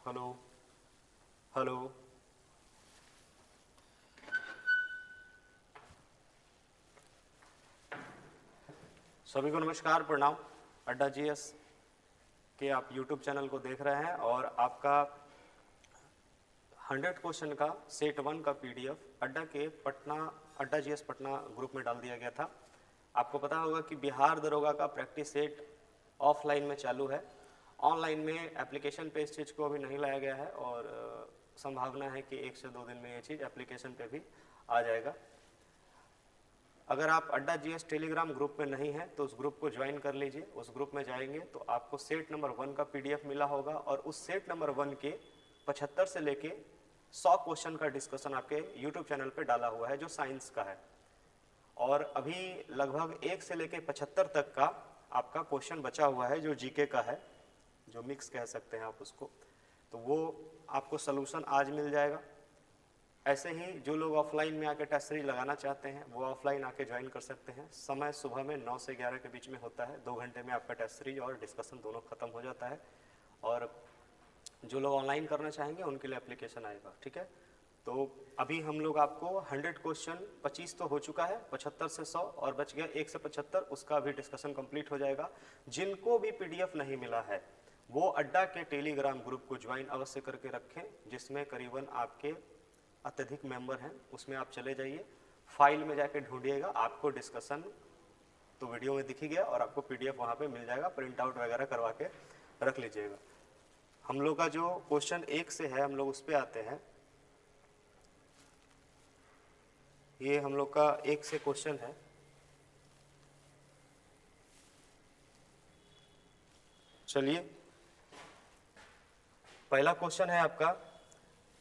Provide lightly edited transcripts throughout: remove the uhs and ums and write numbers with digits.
Hello hello. सभी को नमस्कार, प्रणाम। अड्डा जीएस के आप यूट्यूब चैनल को देख रहे हैं और आपका 100 क्वेश्चन का सेट 1 का पीडीएफ अड्डा जीएस पटना ग्रुप में डाल दिया गया था। आपको पता होगा कि बिहार दरोगा का प्रैक्टिस सेट ऑफलाइन में चालू है। ऑनलाइन में एप्लीकेशन पे इस चीज़ को अभी नहीं लाया गया है और संभावना है कि 1 से 2 दिन में ये चीज़ एप्लीकेशन पे भी आ जाएगा। अगर आप अड्डा जीएस टेलीग्राम ग्रुप में नहीं हैं तो उस ग्रुप को ज्वाइन कर लीजिए। उस ग्रुप में जाएंगे तो आपको सेट नंबर 1 का पीडीएफ मिला होगा और उस सेट नंबर 1 के 75 से लेके 100 क्वेश्चन का डिस्कशन आपके यूट्यूब चैनल पे डाला हुआ है जो साइंस का है। और अभी लगभग 1 से लेके 75 तक का आपका क्वेश्चन बचा हुआ है जो जीके का है, जो मिक्स कह सकते हैं आप उसको। तो वो आपको सलूशन आज मिल जाएगा। ऐसे ही जो लोग ऑफलाइन में आके टेस्ट सीरीज लगाना चाहते हैं वो ऑफलाइन आके ज्वाइन कर सकते हैं। समय सुबह में 9 से 11 के बीच में होता है। 2 घंटे में आपका टेस्ट सीरीज और डिस्कशन दोनों खत्म हो जाता है। और जो लोग ऑनलाइन करना चाहेंगे उनके लिए एप्लीकेशन आएगा, ठीक है। तो अभी हम लोग आपको 100 क्वेश्चन 25 तो हो चुका है, 75 से 100 और बच गया 1 से 75, उसका भी डिस्कशन कंप्लीट हो जाएगा। जिनको भी पीडीएफ नहीं मिला है वो अड्डा के टेलीग्राम ग्रुप को ज्वाइन अवश्य करके रखें, जिसमें करीबन आपके अत्यधिक मेंबर हैं। उसमें आप चले जाइए, फाइल में जाके ढूंढिएगा, आपको डिस्कशन तो वीडियो में दिख ही गया और आपको पीडीएफ वहाँ पे मिल जाएगा। प्रिंट आउट वगैरह करवा के रख लीजिएगा। हम लोग का जो क्वेश्चन 1 से है हम लोग उस पर आते हैं। ये हम लोग का 1 से क्वेश्चन है। चलिए, पहला क्वेश्चन है आपका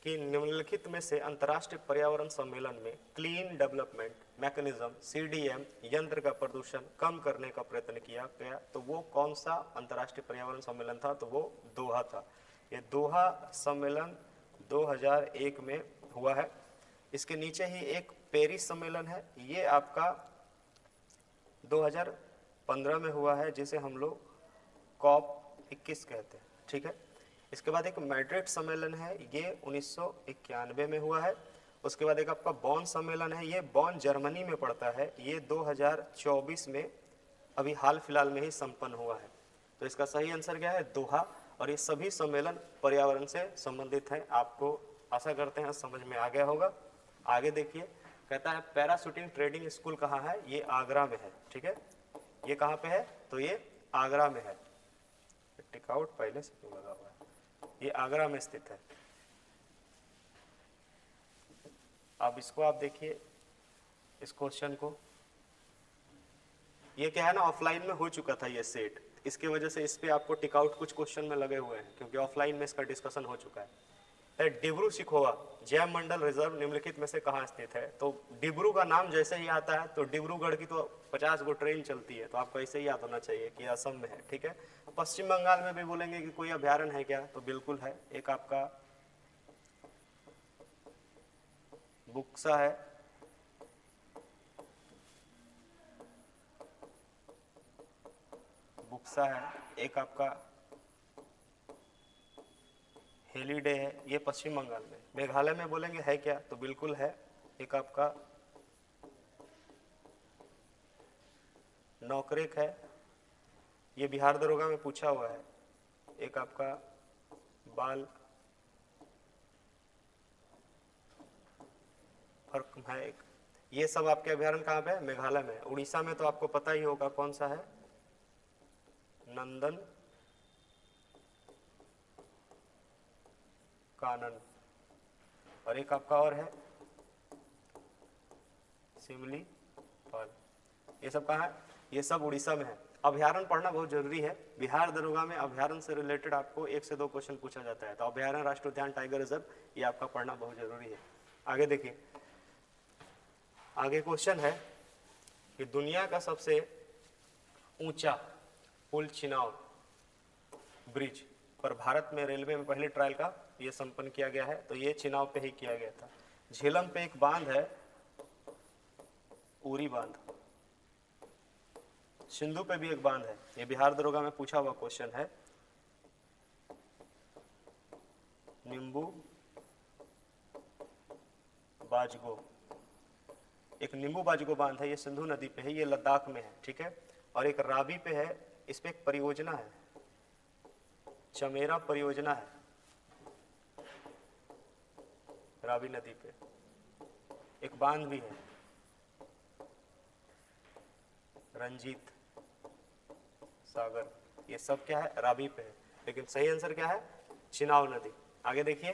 कि निम्नलिखित में से अंतर्राष्ट्रीय पर्यावरण सम्मेलन में क्लीन डेवलपमेंट मैकेनिज्म सीडीएम यंत्र का प्रदूषण कम करने का प्रयत्न किया गया, तो वो कौन सा अंतर्राष्ट्रीय पर्यावरण सम्मेलन था? तो वो दोहा था। ये दोहा सम्मेलन 2001 में हुआ है। इसके नीचे ही एक पेरिस सम्मेलन है, ये आपका 2015 में हुआ है, जिसे हम लोग COP21 कहते हैं, ठीक है। इसके बाद एक मैड्रिड सम्मेलन है, ये 1991 में हुआ है। उसके बाद एक आपका बॉन सम्मेलन है, ये बॉन जर्मनी में पड़ता है, ये 2024 में अभी हाल फिलहाल में ही संपन्न हुआ है। तो इसका सही आंसर क्या है? दोहा। और ये सभी सम्मेलन पर्यावरण से संबंधित हैं। आपको आशा करते हैं समझ में आ गया होगा। आगे देखिए, कहता है पैराशूटिंग ट्रेनिंग स्कूल कहाँ है? ये आगरा में है, ठीक है। ये कहाँ पे है? तो ये आगरा में है। टिकआउट पहले से क्यों लगा हुआ है? ये आगरा में स्थित है। अब इसको आप देखिए, इस क्वेश्चन को, ये क्या है ना, ऑफलाइन में हो चुका था ये सेट, इसके वजह से इस पे आपको टिकआउट कुछ क्वेश्चन में लगे हुए हैं, क्योंकि ऑफलाइन में इसका डिस्कशन हो चुका है। डिब्रू सिखोवा जैव मंडल रिजर्व निम्नलिखित में से कहाँ स्थित है? तो डिब्रू का नाम जैसे ही आता है तो डिब्रूगढ़ की तो 50 गो ट्रेन चलती है, तो आपको ऐसे ही याद होना चाहिए कि असम में है, ठीक है। पश्चिम बंगाल में भी बोलेंगे कि कोई अभ्यारण्य है क्या? तो बिल्कुल है, एक आपका बुक्सा है, बुक्सा है, एक आपका हेलीडे है, ये पश्चिम बंगाल में। मेघालय में बोलेंगे है क्या? तो बिल्कुल है, एक आपका नौकरेक है, ये बिहार दरोगा में पूछा हुआ है। एक आपका बाल फर्क है एक। ये सब आपके अभ्यारण्य कहाँ पे है? मेघालय में। उड़ीसा में तो आपको पता ही होगा कौन सा है, नंदन कानन। और एक आपका और है सिमली पाल। ये सब कहाँ है? ये सब उड़ीसा में है। अभ्यारण्य पढ़ना बहुत जरूरी है। बिहार दरोगा में अभ्यारण्य से रिलेटेड आपको 1 से 2 क्वेश्चन पूछा जाता है, तो अभ्यारण्य, राष्ट्रीय उद्यान, टाइगर रिजर्व, ये आपका पढ़ना बहुत जरूरी है। आगे देखिए, आगे क्वेश्चन है कि दुनिया का सबसे ऊंचा पुल चिनाव ब्रिज पर भारत में रेलवे में पहले ट्रायल का ये संपन्न किया गया है, तो ये चिनाव पे ही किया गया था। झेलम पे एक बांध है, उरी बांध। सिंधु पे भी एक बांध है, ये बिहार दरोगा में पूछा हुआ क्वेश्चन है। नींबू बाजगो, एक नींबू बाजगो बांध है, ये सिंधु नदी पे है, ये लद्दाख में है, ठीक है। और एक रावी पे है, इस पे एक परियोजना है, चमेरा परियोजना है रावी नदी पे, एक बांध भी है रंजीत सागर, ये सब क्या है, रावी पे है। लेकिन सही आंसर क्या है, चिनाब नदी। आगे देखिए,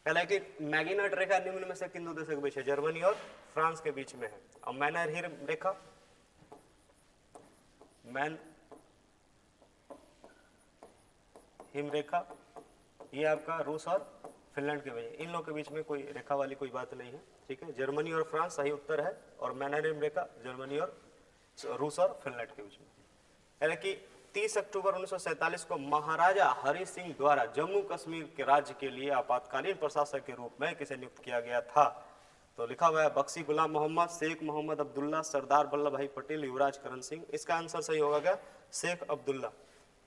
पहला कि मैगिनट रेखा निम्न में से किन दो देशों के बीच है, जर्मनी और फ्रांस के बीच में है। और मैनर हिम रेखा, मैन हिम रेखा, ये आपका रूस और फिनलैंड के बीच है। इन लोगों के बीच में कोई रेखा वाली कोई बात नहीं है, ठीक है। जर्मनी और फ्रांस सही उत्तर है, और मैनर हिम रेखा जर्मनी और रूस और फिनलैंड के बीच में। यानी कि 30 अक्टूबर 1947 को महाराजा हरि सिंह द्वारा जम्मू कश्मीर के राज्य के लिए आपातकालीन प्रशासक के रूप में किसे नियुक्त किया गया था। तो लिखा हुआ है बख्शी गुलाम मोहम्मद, शेख मोहम्मद अब्दुल्ला, सरदार वल्लभ भाई पटेल, युवराज करण सिंह। इसका आंसर सही होगा क्या, शेख अब्दुल्ला।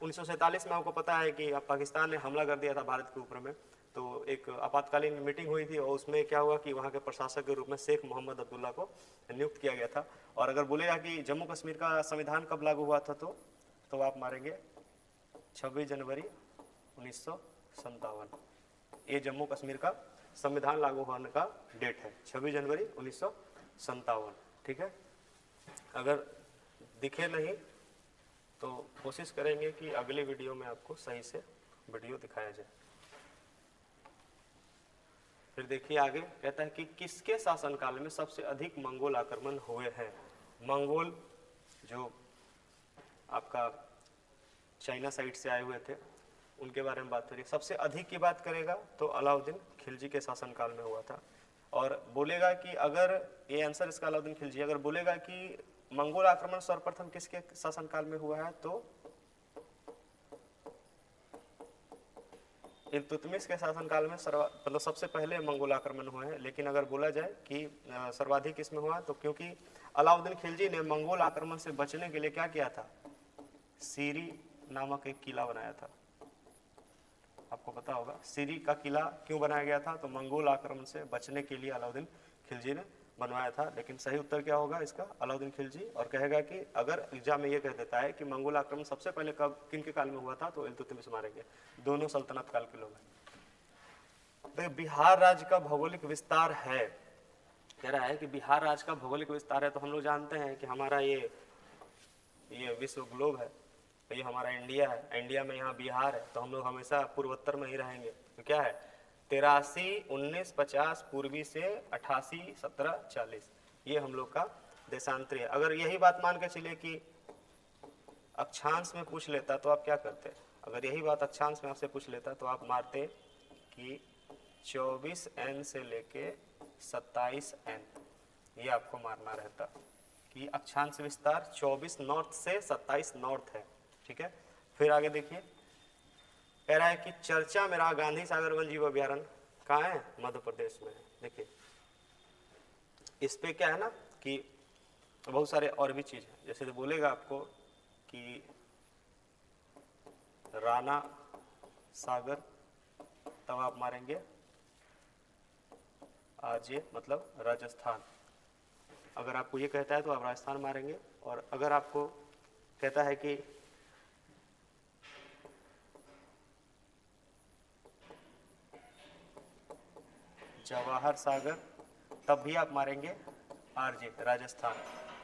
1947 में आपको पता है कि पाकिस्तान ने हमला कर दिया था भारत के ऊपर में, तो एक आपातकालीन मीटिंग हुई थी, और उसमें क्या हुआ कि वहाँ के प्रशासक के रूप में शेख मोहम्मद अब्दुल्ला को नियुक्त किया गया था। और अगर बोलेगा कि जम्मू कश्मीर का संविधान कब लागू हुआ था, तो आप मारेंगे 26 जनवरी 1957। ये जम्मू कश्मीर का संविधान लागू होने का डेट है, 26 जनवरी 1957, ठीक है। अगर दिखे नहीं तो कोशिश करेंगे कि अगले वीडियो में आपको सही से वीडियो दिखाया जाए। फिर देखिए आगे, कहता है कि किसके शासनकाल में सबसे अधिक मंगोल आक्रमण हुए हैं। मंगोल जो आपका चाइना साइड से आए हुए थे, उनके बारे में बात करिए। सबसे अधिक की बात करेगा तो अलाउद्दीन खिलजी के शासनकाल में हुआ था। और बोलेगा कि अगर ये आंसर इसका अलाउद्दीन खिलजी, अगर बोलेगा कि मंगोल आक्रमण सर्वप्रथम किसके शासनकाल में हुआ है, तो इल्तुतमिश के शासनकाल में मतलब सबसे पहले मंगोल आक्रमण हुए हैं। लेकिन अगर बोला जाए कि सर्वाधिक किसमें हुआ, तो क्योंकि अलाउद्दीन खिलजी ने मंगोल आक्रमण से बचने के लिए क्या किया था, सीरी नामक एक किला बनाया था। आपको पता होगा सीरी का किला क्यों बनाया गया था, तो मंगोल आक्रमण से बचने के लिए अलाउद्दीन खिलजी ने बनवाया था। लेकिन सही उत्तर क्या होगा इसका, अलाउद्दीन खिलजी। और कहेगा कि अगर एग्जाम में ये कह देता है कि मंगोल आक्रमण सबसे पहले कब किन के काल में हुआ था, तो इल्तुतमिश मारेंगे, दोनों सल्तनत काल के लोग हैं। तो बिहार राज्य का भौगोलिक विस्तार है, कह रहा है कि बिहार राज्य का भौगोलिक विस्तार है। तो हम लोग जानते हैं कि हमारा ये विश्व ग्लोब है, तो ये हमारा इंडिया है, इंडिया में यहाँ बिहार है, तो हम लोग हमेशा पूर्वोत्तर में ही रहेंगे। तो क्या है 83, 19, 50 पूर्वी से 88, 17, 40, ये हम लोग का देशांतरी है। अगर यही बात मान के चलिए कि अक्षांश में पूछ लेता तो आप क्या करते, अगर यही बात अक्षांश में आपसे पूछ लेता तो आप मारते कि 24N से लेके 27N, ये आपको मारना रहता कि अक्षांश विस्तार 24 नॉर्थ से 27 नॉर्थ है, ठीक है। फिर आगे देखिए, कह रहा है कि चर्चा में रहा गांधी सागर वन जीव अभ्यारण्य कहाँ है, मध्य प्रदेश में है। देखिए इस पे क्या है ना कि बहुत सारे और भी चीज है, जैसे तो बोलेगा आपको कि राणा सागर, तब आप मारेंगे आरजे मतलब राजस्थान। अगर आपको ये कहता है तो आप राजस्थान मारेंगे। और अगर आपको कहता है कि जवाहर सागर, तब भी आप मारेंगे आरजे राजस्थान।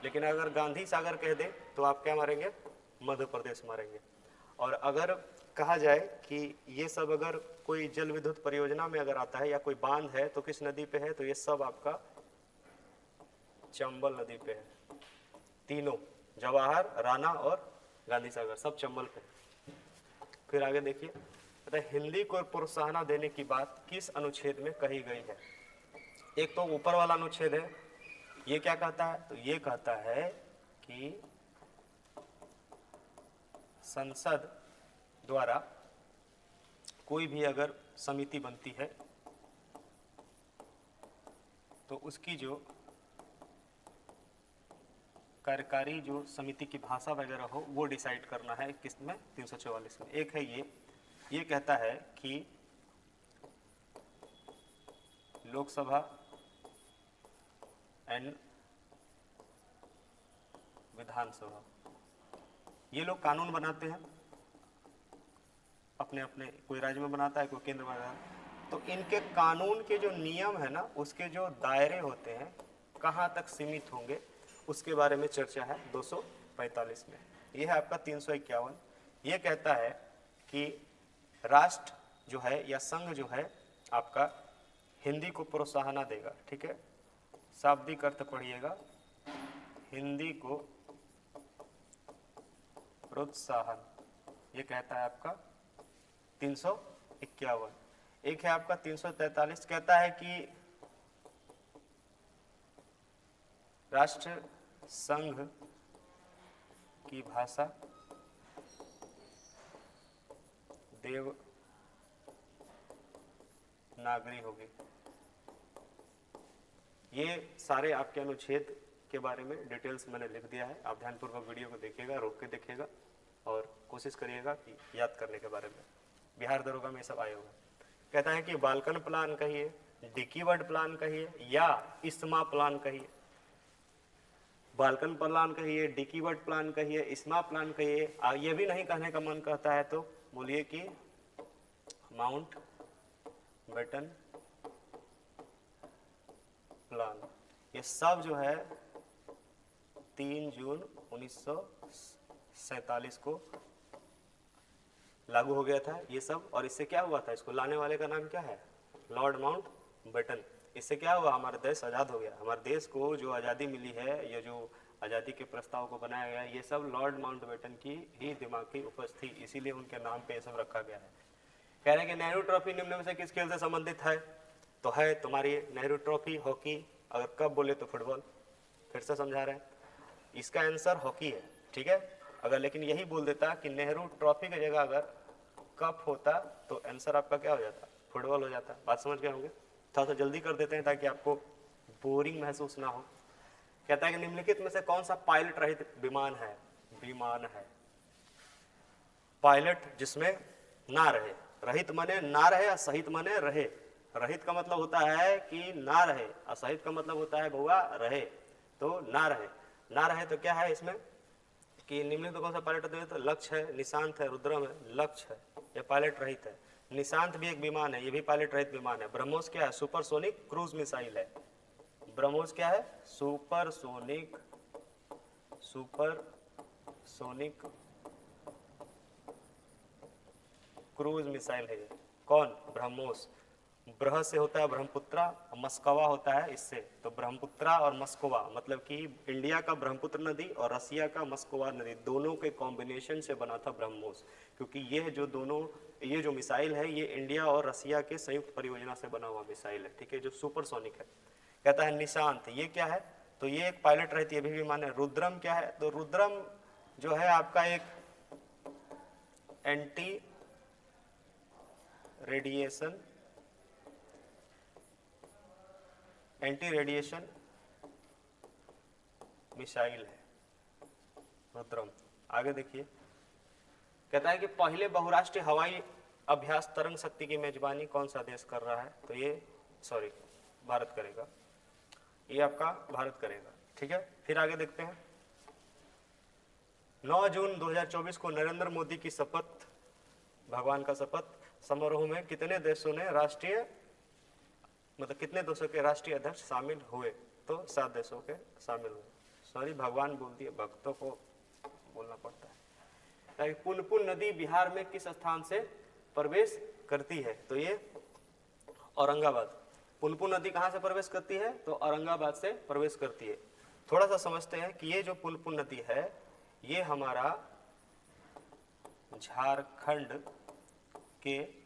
लेकिन अगर गांधी सागर कह दे तो आप क्या मारेंगे, मध्य प्रदेश मारेंगे। और अगर कहा जाए कि ये सब अगर कोई जल विद्युत परियोजना में अगर आता है या कोई बांध है तो किस नदी पे है, तो ये सब आपका चंबल नदी पे है। तीनों जवाहर, राणा और गांधी सागर सब चंबल पे। फिर आगे देखिए, हिंदी को प्रोत्साहन देने की बात किस अनुच्छेद में कही गई है। एक तो ऊपर वाला अनुच्छेद है, ये क्या कहता है, तो ये कहता है कि संसद द्वारा कोई भी अगर समिति बनती है तो उसकी जो कार्यकारी जो समिति की भाषा वगैरह हो वो डिसाइड करना है किस में, 344 में। एक है ये कहता है कि लोकसभा एंड विधानसभा, ये लोग कानून बनाते हैं अपने अपने, कोई राज्य में बनाता है, कोई केंद्र में बनाता है। तो इनके कानून के जो नियम है ना, उसके जो दायरे होते हैं कहाँ तक सीमित होंगे, उसके बारे में चर्चा है 245 में। यह है आपका 351। ये कहता है कि राष्ट्र जो है या संघ जो है आपका हिंदी को प्रोत्साहन देगा, ठीक है। शाब्दिक अर्थ पढ़िएगा, हिंदी को प्रोत्साहन, ये कहता है आपका 351। एक है आपका 343, कहता है कि राष्ट्र संघ की भाषा देवनागरी होगी। ये सारे आपके अनुच्छेद के बारे में डिटेल्स मैंने लिख दिया है, आप ध्यानपूर्वक वीडियो को देखिएगा, रोक के देखिएगा और कोशिश करिएगा कि याद करने के बारे में। बिहार दरोगा में सब आए हुए। कहता है कि बाल्कन प्लान कहिए, डिकीवर्ड प्लान कहिए या इस्मा प्लान कहिए। बाल्कन प्लान कहिए, डिकीवर्ड प्लान कहिए, इस्मा प्लान कहिए। ये भी नहीं कहने का मन करता है तो बोलिए कि माउंट बेटन प्लान। ये सब जो है 3 जून 1947 को लागू हो गया था ये सब। और इससे क्या हुआ था, इसको लाने वाले का नाम क्या है, लॉर्ड माउंट बेटन। इससे क्या हुआ, हमारा देश आज़ाद हो गया। हमारे देश को जो आज़ादी मिली है, ये जो आज़ादी के प्रस्ताव को बनाया गया, ये सब लॉर्ड माउंट बेटन की ही दिमाग की उपज थी, इसीलिए उनके नाम पे ये सब रखा गया है। कह रहे हैं कि नेहरू ट्रॉफी निम्न में से किस खेल से संबंधित है, तो है तुम्हारी नेहरू ट्रॉफी हॉकी। अगर कप बोले तो फुटबॉल। फिर से समझा रहे हैं, इसका आंसर हॉकी है, ठीक है। अगर लेकिन यही बोल देता कि नेहरू ट्रॉफी की जगह अगर कप होता तो आंसर आपका क्या हो जाता, फुटबॉल हो जाता। बात समझ गए होंगे। थोड़ा सा जल्दी कर देते हैं ताकि आपको बोरिंग महसूस ना हो। कहता है कि निम्नलिखित में से कौन सा पायलट रहित विमान है, विमान है पायलट जिसमें ना रहे। रहित माने ना रहे, असहित माने रहे। रहित का मतलब होता है कि ना रहे, असहित का मतलब होता है भौआ रहे, तो ना रहे। ना रहे तो क्या है इसमें कि निम्नलिखित में कौन सा पायलट है, तो लक्ष्य है, निशांत है, रुद्रम है, लक्ष्य है, यह पायलट रहित है। निशांत भी एक विमान है, ये भी पायलट रहित विमान है। ब्रह्मोस क्या है, सुपरसोनिक क्रूज मिसाइल है। ब्रह्मोस क्या है, सुपरसोनिक क्रूज मिसाइल है। कौन, ब्रह्मोस। ब्रह से होता है ब्रह्मपुत्रा, मस्कवा होता है इससे, तो ब्रह्मपुत्रा और मस्कवा मतलब कि इंडिया का ब्रह्मपुत्र नदी और रसिया का मस्कवा नदी दोनों के कॉम्बिनेशन से बना था ब्रह्मोस। क्योंकि ये जो दोनों, ये जो मिसाइल है ये इंडिया और रसिया के संयुक्त परियोजना से बना हुआ मिसाइल है, ठीक है, जो सुपरसोनिक है। कहता है निशांत, ये क्या है, तो ये एक पायलट रहती है, भी विमान है। रुद्रम क्या है, तो रुद्रम जो है आपका एक एंटी रेडिएशन मिसाइल है रुद्रम। आगे देखिए, कहता है कि पहले बहुराष्ट्रीय हवाई अभ्यास तरंग शक्ति की मेजबानी कौन सा देश कर रहा है, तो ये भारत करेगा, ये आपका भारत करेगा, ठीक है। फिर आगे देखते हैं, 9 जून 2024 को नरेंद्र मोदी की शपथ, भगवान का शपथ समारोह में कितने देशों ने राष्ट्रीय, मतलब कितने देशों के राष्ट्रीय अध्यक्ष शामिल हुए, तो 7 देशों के शामिल हुए। सॉरी, भगवान बोल दिए, भक्तों को बोलना पड़ता है। पुनपुन नदी बिहार में किस स्थान से प्रवेश करती है, तो ये औरंगाबाद। पुनपुन नदी कहाँ से प्रवेश करती है, तो औरंगाबाद से प्रवेश करती है। थोड़ा सा समझते हैं कि ये जो पुनपुन नदी है ये हमारा झारखंड के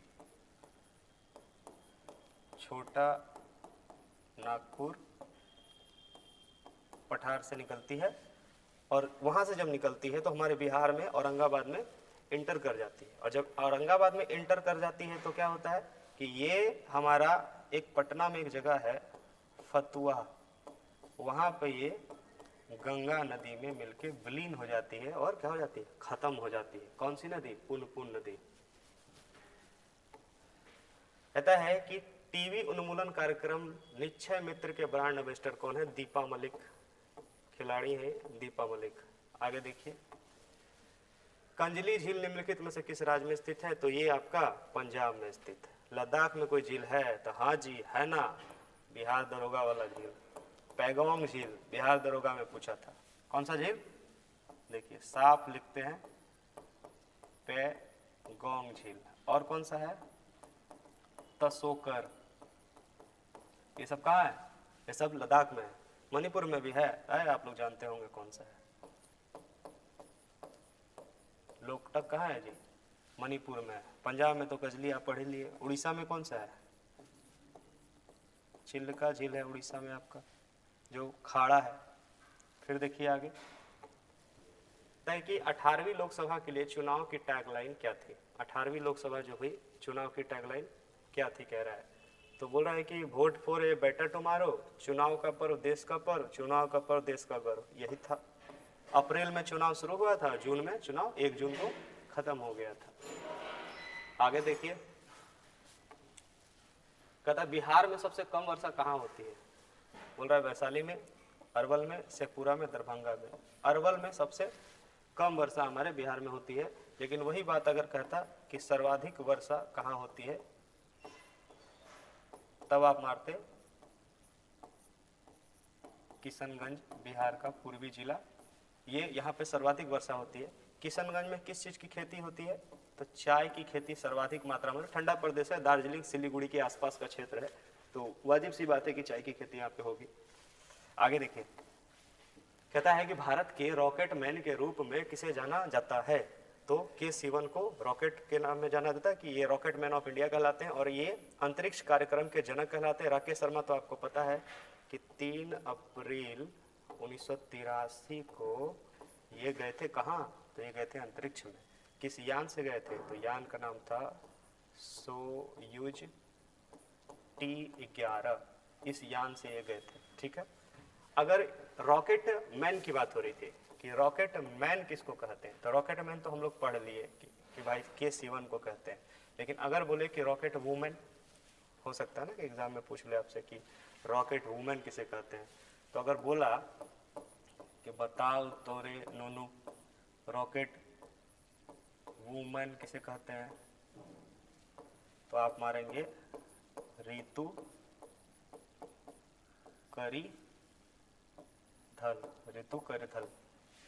छोटा नागपुर पठार से निकलती है और वहां से जब निकलती है तो हमारे बिहार में औरंगाबाद में इंटर कर जाती है। और जब औरंगाबाद में इंटर कर जाती है तो क्या होता है कि ये हमारा एक पटना में एक जगह है फतुहा, वहां पे ये गंगा नदी में मिलके विलीन हो जाती है और क्या हो जाती है, खत्म हो जाती है। कौन सी नदी, पुनपुन नदी। कहता है कि टीवी उन्मूलन कार्यक्रम निश्चय मित्र के ब्रांड एम्बेसडर कौन है? दीपा मलिक खिलाड़ी है, दीपा मलिक। आगे देखिए, कंजली झील निम्नलिखित में से किस राज्य में स्थित है? तो ये आपका पंजाब में स्थित है। लद्दाख में कोई झील है? तो हाँ जी है ना, बिहार दरोगा वाला झील, पैगोंग झील, बिहार दरोगा में पूछा था। कौन सा झील? देखिए साफ लिखते हैं, पैगोंग झील। और कौन सा है? तसोकर। ये सब कहाँ है? ये सब लद्दाख में है। मणिपुर में भी है, आप लोग जानते होंगे कौन सा है। लोकटक कहाँ है जी? मणिपुर में है। पंजाब में तो कजली आप पढ़ लिए। उड़ीसा में कौन सा है? चिल्का झील है उड़ीसा में आपका, जो खाड़ा है। फिर देखिए आगे, तय कि 18वीं लोकसभा के लिए चुनाव की टैगलाइन क्या थी? 18वीं लोकसभा जो हुई, चुनाव की टैगलाइन क्या थी कह रहा है? तो बोल रहा है कि vote for a better tomorrow, चुनाव का पर्व देश का पर्व, चुनाव का पर्व देश का गर्व, यही था। अप्रैल में चुनाव शुरू हुआ था, जून में चुनाव 1 जून को खत्म हो गया था। आगे देखिए, कहता बिहार में सबसे कम वर्षा कहाँ होती है? बोल रहा है वैशाली में, अरवल में, शेखपुरा में, दरभंगा में। अरवल में सबसे कम वर्षा हमारे बिहार में होती है। लेकिन वही बात अगर कहता कि सर्वाधिक वर्षा कहाँ होती है, तब आप मारते किशनगंज, बिहार का पूर्वी जिला, ये यहाँ पे सर्वाधिक वर्षा होती है। किशनगंज में किस चीज़ की खेती होती है? तो चाय की खेती सर्वाधिक मात्रा में। ठंडा प्रदेश है, दार्जिलिंग सिलीगुड़ी के आसपास का क्षेत्र है, तो वाजिब सी बात है कि चाय की खेती यहाँ पे होगी। आगे देखिए, कहता है कि भारत के रॉकेट मैन के रूप में किसे जाना जाता है? तो के सिवन को रॉकेट के नाम में जाना जाता है कि ये रॉकेट मैन ऑफ इंडिया कहलाते हैं, और ये अंतरिक्ष कार्यक्रम के जनक कहलाते हैं। राकेश शर्मा तो आपको पता है कि 3 अप्रैल 1983 को ये गए थे कहाँ? तो ये गए थे अंतरिक्ष में। किस यान से गए थे? तो यान का नाम था सोयूज T11, इस यान से ये गए थे। ठीक है, अगर रॉकेट मैन की बात हो रही थी कि रॉकेट मैन किसको कहते हैं, तो रॉकेट मैन तो हम लोग पढ़ लिए कि भाई के सिवन को कहते हैं। लेकिन अगर बोले कि रॉकेट वुमेन, हो सकता है ना कि एग्जाम में पूछ ले आपसे कि रॉकेट वुमेन किसे कहते हैं, तो अगर बोला कि बताओ तोरे नूनू रॉकेट वुमेन किसे कहते हैं, तो आप मारेंगे ऋतु करी थल, ऋतु करिथल।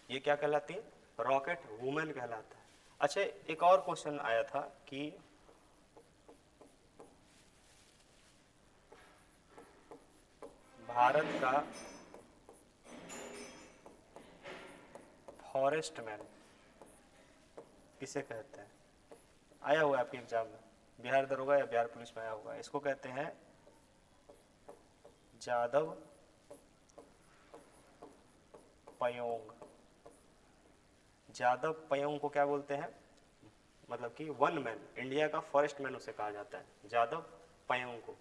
ये क्या कहलाती है? रॉकेट वुमेन कहलाता है। अच्छा, एक और क्वेश्चन आया था कि भारत का फॉरेस्ट मैन किसे कहते हैं? आया हुआ है आपके एग्जाम में, बिहार दरोगा या बिहार पुलिस में आया हुआ है। इसको कहते हैं जादव पयोंग। जादव पयोंग को क्या बोलते हैं? मतलब कि वन मैन, इंडिया का फॉरेस्ट मैन उसे कहा जाता है, जादव पयोंग को।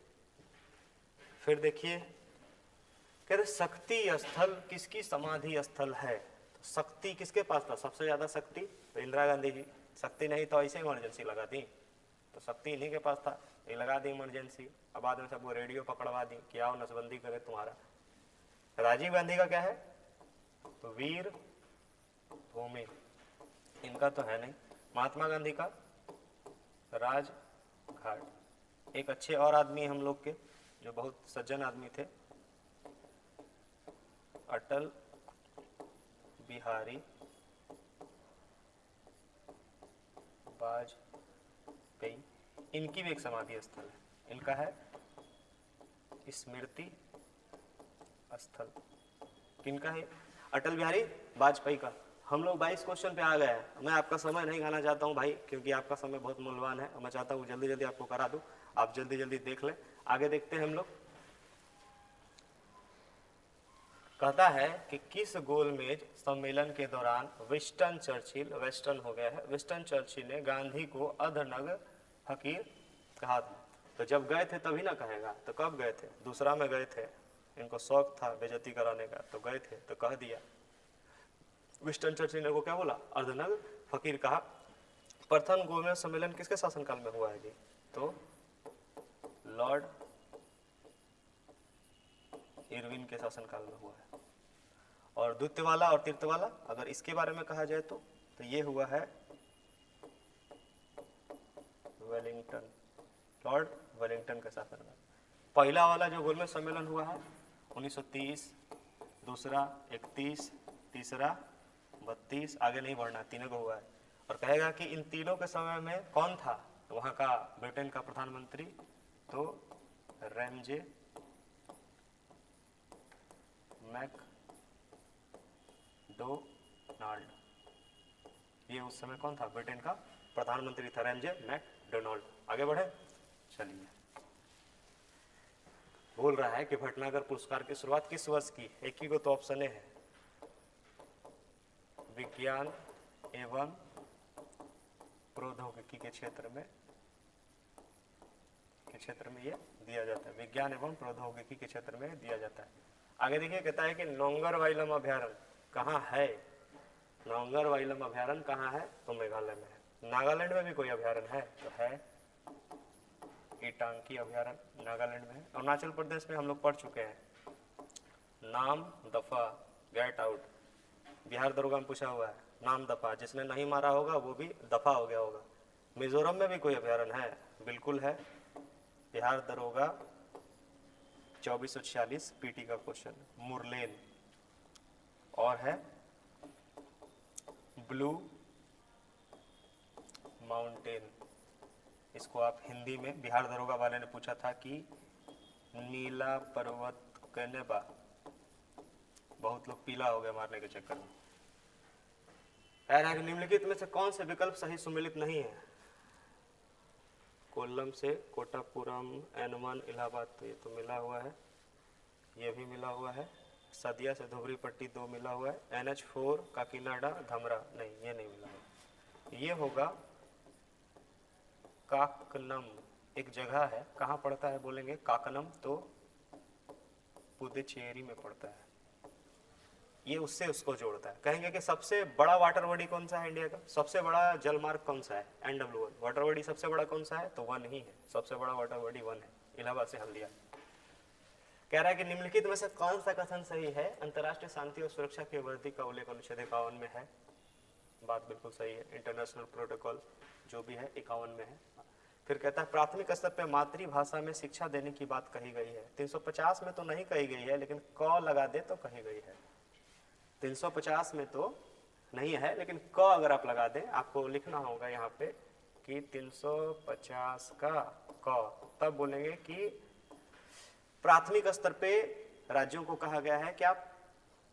फिर देखिए, कहते शक्ति स्थल किसकी समाधि स्थल है? तो शक्ति किसके पास था सबसे ज्यादा? शक्ति तो इंदिरा गांधी जी। शक्ति नहीं तो ऐसे इमरजेंसी लगा दी, तो शक्ति इन्हीं के पास था, ये लगा दी इमरजेंसी। अब बाद में सबको रेडियो पकड़वा दी कि आओ नसबंदी करे तुम्हारा। राजीव गांधी का क्या है? तो वीर भूमि, इनका तो है नहीं। महात्मा गांधी का राजघाट। एक अच्छे और आदमी हम लोग के जो बहुत सज्जन आदमी थे, अटल बिहारी वाजपेयी, इनकी भी एक समाधि स्थल है। इनका है स्मृति स्थल। किनका है? अटल बिहारी वाजपेयी का। हम लोग 22 क्वेश्चन पे आ गए हैं। मैं आपका समय नहीं खाना चाहता हूं भाई, क्योंकि आपका समय बहुत मूल्यवान है। मैं चाहता हूं जल्दी जल्दी आपको करा दूं, आप जल्दी जल्दी देख लें। आगे देखते हैं हम लोग। कहता है कि किस गोलमेज सम्मेलन के दौरान विंस्टन चर्चिल, वेस्टर्न हो गया है, विंस्टन चर्चिल ने गांधी को अधनग फकीर कहा था? तो जब गए थे तभी ना कहेगा, तो कब गए थे? दूसरा में गए थे, इनको शौक था बेइज्जती कराने का, तो गए थे तो कह दिया। विंस्टन चर्चिल ने को क्या बोला? अर्धनग फकीर कहा। प्रथम गोलमेज सम्मेलन किसके शासनकाल में हुआ है जी? तो लॉर्ड इरविन के शासनकाल में हुआ है। और द्वितीय वाला और तृतीय वाला अगर इसके बारे में कहा जाए तो ये हुआ है वेलिंगटन, लॉर्ड वेलिंगटन के शासनकाल। पहला वाला जो गोलमेज सम्मेलन हुआ है 1930, दूसरा 31, तीसरा 32, आगे नहीं बढ़ना, तीनों को हुआ है। और कहेगा कि इन तीनों के समय में कौन था वहाँ का ब्रिटेन का प्रधानमंत्री, तो रैमजे मैकडोनाल्ड, ये उस समय कौन था, ब्रिटेन का प्रधानमंत्री था, रैमजे मैकडोनाल्ड। आगे बढ़े, चलिए। बोल रहा है कि भटनागर पुरस्कार की शुरुआत किस वर्ष की, एक ही को तो ऑप्शन है, विज्ञान एवं प्रौद्योगिकी के क्षेत्र में ये दिया जाता है, विज्ञान एवं प्रौद्योगिकी के क्षेत्र में दिया जाता है। आगे देखिए, कहता है कि नोंगर वाइलम अभ्यारण्य कहाँ है, नोंगर वाइलम अभ्यारण्य कहाँ है, तो मेघालय में है। नागालैंड में भी कोई अभ्यारण्य है, तो है ईटांकी अभ्यारण्य, नागालैंड में है। अरुणाचल प्रदेश में हम लोग पढ़ चुके हैं, नाम दफा गेट आउट, बिहार दरोगा में पूछा हुआ है, नाम दफा, जिसने नहीं मारा होगा वो भी दफा हो गया होगा। मिजोरम में भी कोई अभ्यारण्य है, बिल्कुल है, बिहार दरोगा 2446 पीटी का क्वेश्चन, मुरलेन। और है ब्लू माउंटेन, इसको आप हिंदी में, बिहार दरोगा वाले ने पूछा था कि नीला पर्वत कहने बा, बहुत लोग पीला हो गए मारने के चक्कर में। निम्नलिखित में से कौन से विकल्प सही सुमेलित नहीं है, कोल्लम से कोटापुरम, एनमन, इलाहाबाद, तो ये तो मिला हुआ है, ये भी मिला हुआ है, सदिया से धुबरी पट्टी 2 मिला हुआ है, NH4 काकीनाडा धमरा, नहीं ये नहीं मिला हुआ। ये होगा काकनम, एक जगह है, कहाँ पड़ता है बोलेंगे, काकनम तो पुदुचेरी में पड़ता है, ये उससे उसको जोड़ता है। कहेंगे कि सबसे बड़ा वाटर बॉडी कौन सा है इंडिया का, सबसे बड़ा जलमार्ग कौन सा है, NW1, वाटर बॉडी सबसे बड़ा कौन सा है, तो 1 ही है, सबसे बड़ा वाटर बॉडी 1 है, इलाहाबाद से हल्दिया। कह रहा है कि निम्नलिखित में से कौन सा कथन सही है, अंतर्राष्ट्रीय शांति और सुरक्षा की वर्दी का उल्लेख अनुच्छेद 51 में है, बात बिल्कुल सही है, इंटरनेशनल प्रोटोकॉल जो भी है 51 में है। फिर कहता है प्राथमिक स्तर पर मातृभाषा में शिक्षा देने की बात कही गई है, 350 में तो नहीं कही गई है, लेकिन क लगा दे तो कही गई है। 350 में तो नहीं है, लेकिन क अगर आप लगा दें, आपको लिखना होगा यहाँ पे कि 350 का क, तब बोलेंगे कि प्राथमिक स्तर पे राज्यों को कहा गया है कि आप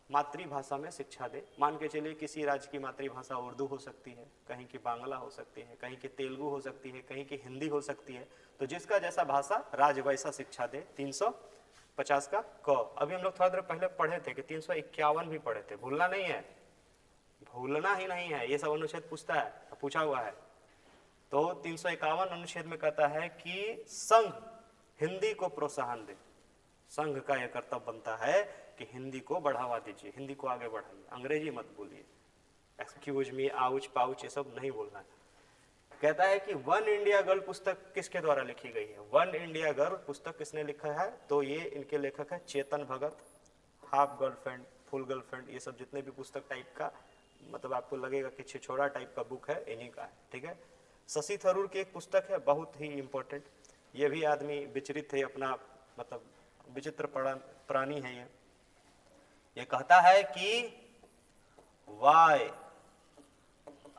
मातृभाषा में शिक्षा दें। मान के चलिए किसी राज्य की मातृभाषा उर्दू हो सकती है, कहीं की बांग्ला हो सकती है, कहीं की तेलुगु हो सकती है, कहीं की हिंदी हो सकती है, तो जिसका जैसा भाषा राज्य वैसा शिक्षा दे। 350 का क। अभी हम लोग थोड़ा देर पहले पढ़े थे कि 351 भी पढ़े थे, भूलना नहीं है, भूलना ही नहीं है, ये सब अनुच्छेद पूछता है, पूछा हुआ है। तो 351 अनुच्छेद में कहता है कि संघ हिंदी को प्रोत्साहन दे, संघ का यह कर्तव्य बनता है कि हिंदी को बढ़ावा दीजिए, हिंदी को आगे बढ़ाइए, अंग्रेजी मत बोलिए, एक्सक्यूज मी, आउच, पाउच, ये सब नहीं बोलना है। कहता है कि वन इंडिया गर्ल पुस्तक किसके द्वारा लिखी गई है, वन इंडिया गर्ल पुस्तक किसने लिखा है, तो ये इनके लेखक है Chetan Bhagat. Half girlfriend, full girlfriend, ये सब जितने भी पुस्तक टाइप का, मतलब आपको लगेगा कि छिछोरा टाइप का बुक है, इन्हीं का है, ठीक है। शशि थरूर की एक पुस्तक है, बहुत ही इंपॉर्टेंट, ये भी आदमी विचरित है, अपना मतलब विचित्र प्राणी है ये कहता है कि वाई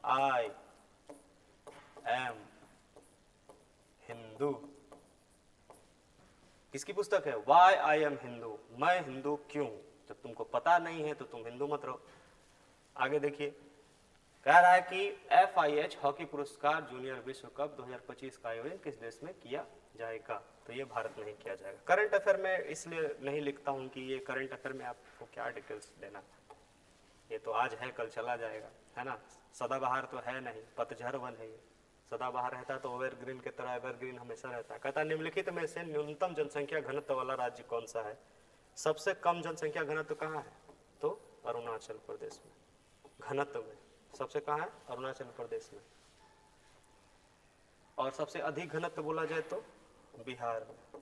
आई एम हिंदू, किसकी पुस्तक है, वाई आई एम हिंदू, मैं हिंदू क्यों, जब तुमको पता नहीं है तो तुम हिंदू मत रहो। आगे देखिए, कह रहा है कि FIH हॉकी पुरस्कार जूनियर विश्व कप 2025 का आयोजन किस देश में किया जाएगा, तो ये भारत में ही किया जाएगा। करंट अफेयर में इसलिए नहीं लिखता हूं कि ये करंट अफेयर में आपको क्या डिटेल्स देना, ये तो आज है कल चला जाएगा, है ना, सदाबहार तो है नहीं, पतझड़ वन है ये, सदाबहार रहता तो एवरग्रीन की तरह एवरग्रीन हमेशा रहता है। कहता निम्नलिखित में से न्यूनतम जनसंख्या घनत्व वाला राज्य कौन सा है, सबसे कम जनसंख्या घनत्व कहाँ है, तो अरुणाचल प्रदेश में, घनत्व में सबसे कहाँ है, अरुणाचल प्रदेश में। और सबसे अधिक घनत्व बोला जाए तो बिहार में,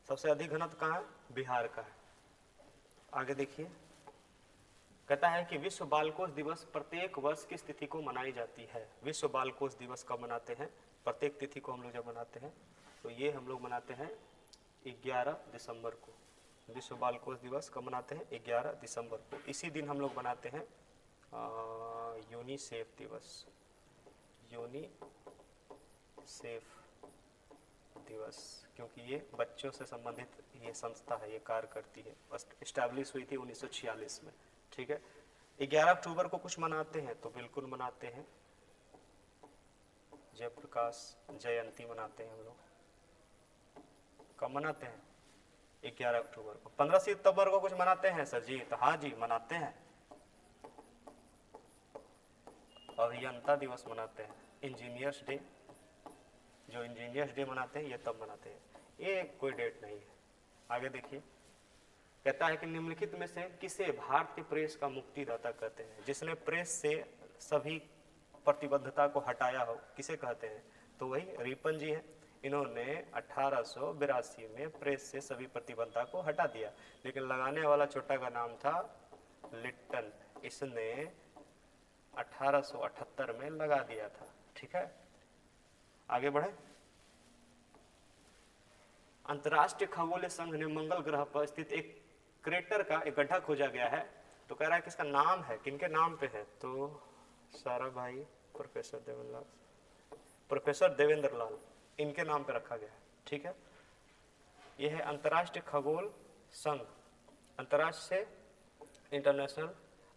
सबसे अधिक घनत्व कहाँ है? बिहार का है। आगे देखिए, कहता है कि विश्व बालकोष दिवस प्रत्येक वर्ष किस तिथि को मनाई जाती है? विश्व बालकोष दिवस कब मनाते हैं? प्रत्येक तिथि को हम लोग जब मनाते हैं तो ये हम लोग मनाते हैं 11 दिसंबर को। विश्व बालकोष दिवस कब मनाते हैं? 11 दिसंबर को। इसी दिन हम लोग मनाते हैं यूनिसेफ दिवस, यूनिसेफ दिवस, क्योंकि ये बच्चों से संबंधित ये संस्था है, ये कार्य करती है, इस्टेब्लिश हुई थी 1946 में। ठीक है, 11 अक्टूबर को कुछ मनाते हैं तो बिल्कुल मनाते हैं, जयप्रकाश जयंती मनाते हैं हम लोग। कब मनाते हैं? 11 अक्टूबर को। 15 सितंबर को कुछ मनाते हैं सर जी? तो हाँ जी मनाते हैं, अभियंता दिवस मनाते हैं, इंजीनियर्स डे, जो इंजीनियर्स डे मनाते हैं ये तब मनाते हैं, ये कोई डेट नहीं है। आगे देखिए, कहता है कि निम्नलिखित में से किसे भारतीय प्रेस का मुक्तिदाता कहते हैं? जिसने प्रेस से सभी प्रतिबद्धता को हटाया हो, किसे कहते हैं? तो वही रिपन जी हैं। इन्होंने 1882 में प्रेस से सभी प्रतिबद्धता को हटा दिया, लेकिन लगाने वाला छोटा का नाम था लिट्टन। इसने 1878 में लगा दिया था। ठीक है, आगे बढ़े। अंतर्राष्ट्रीय खगोलीय संघ ने मंगल ग्रह पर स्थित एक क्रेटर का एक गड्ढा खोजा गया है, तो कह रहा है कि इसका नाम है, किनके नाम पे है? तो सारा भाई, प्रोफेसर देवेंद्र लाल, इनके नाम पे रखा गया है। ठीक है, यह है अंतर्राष्ट्रीय खगोल संघ, अंतर्राष्ट्रीय से इंटरनेशनल,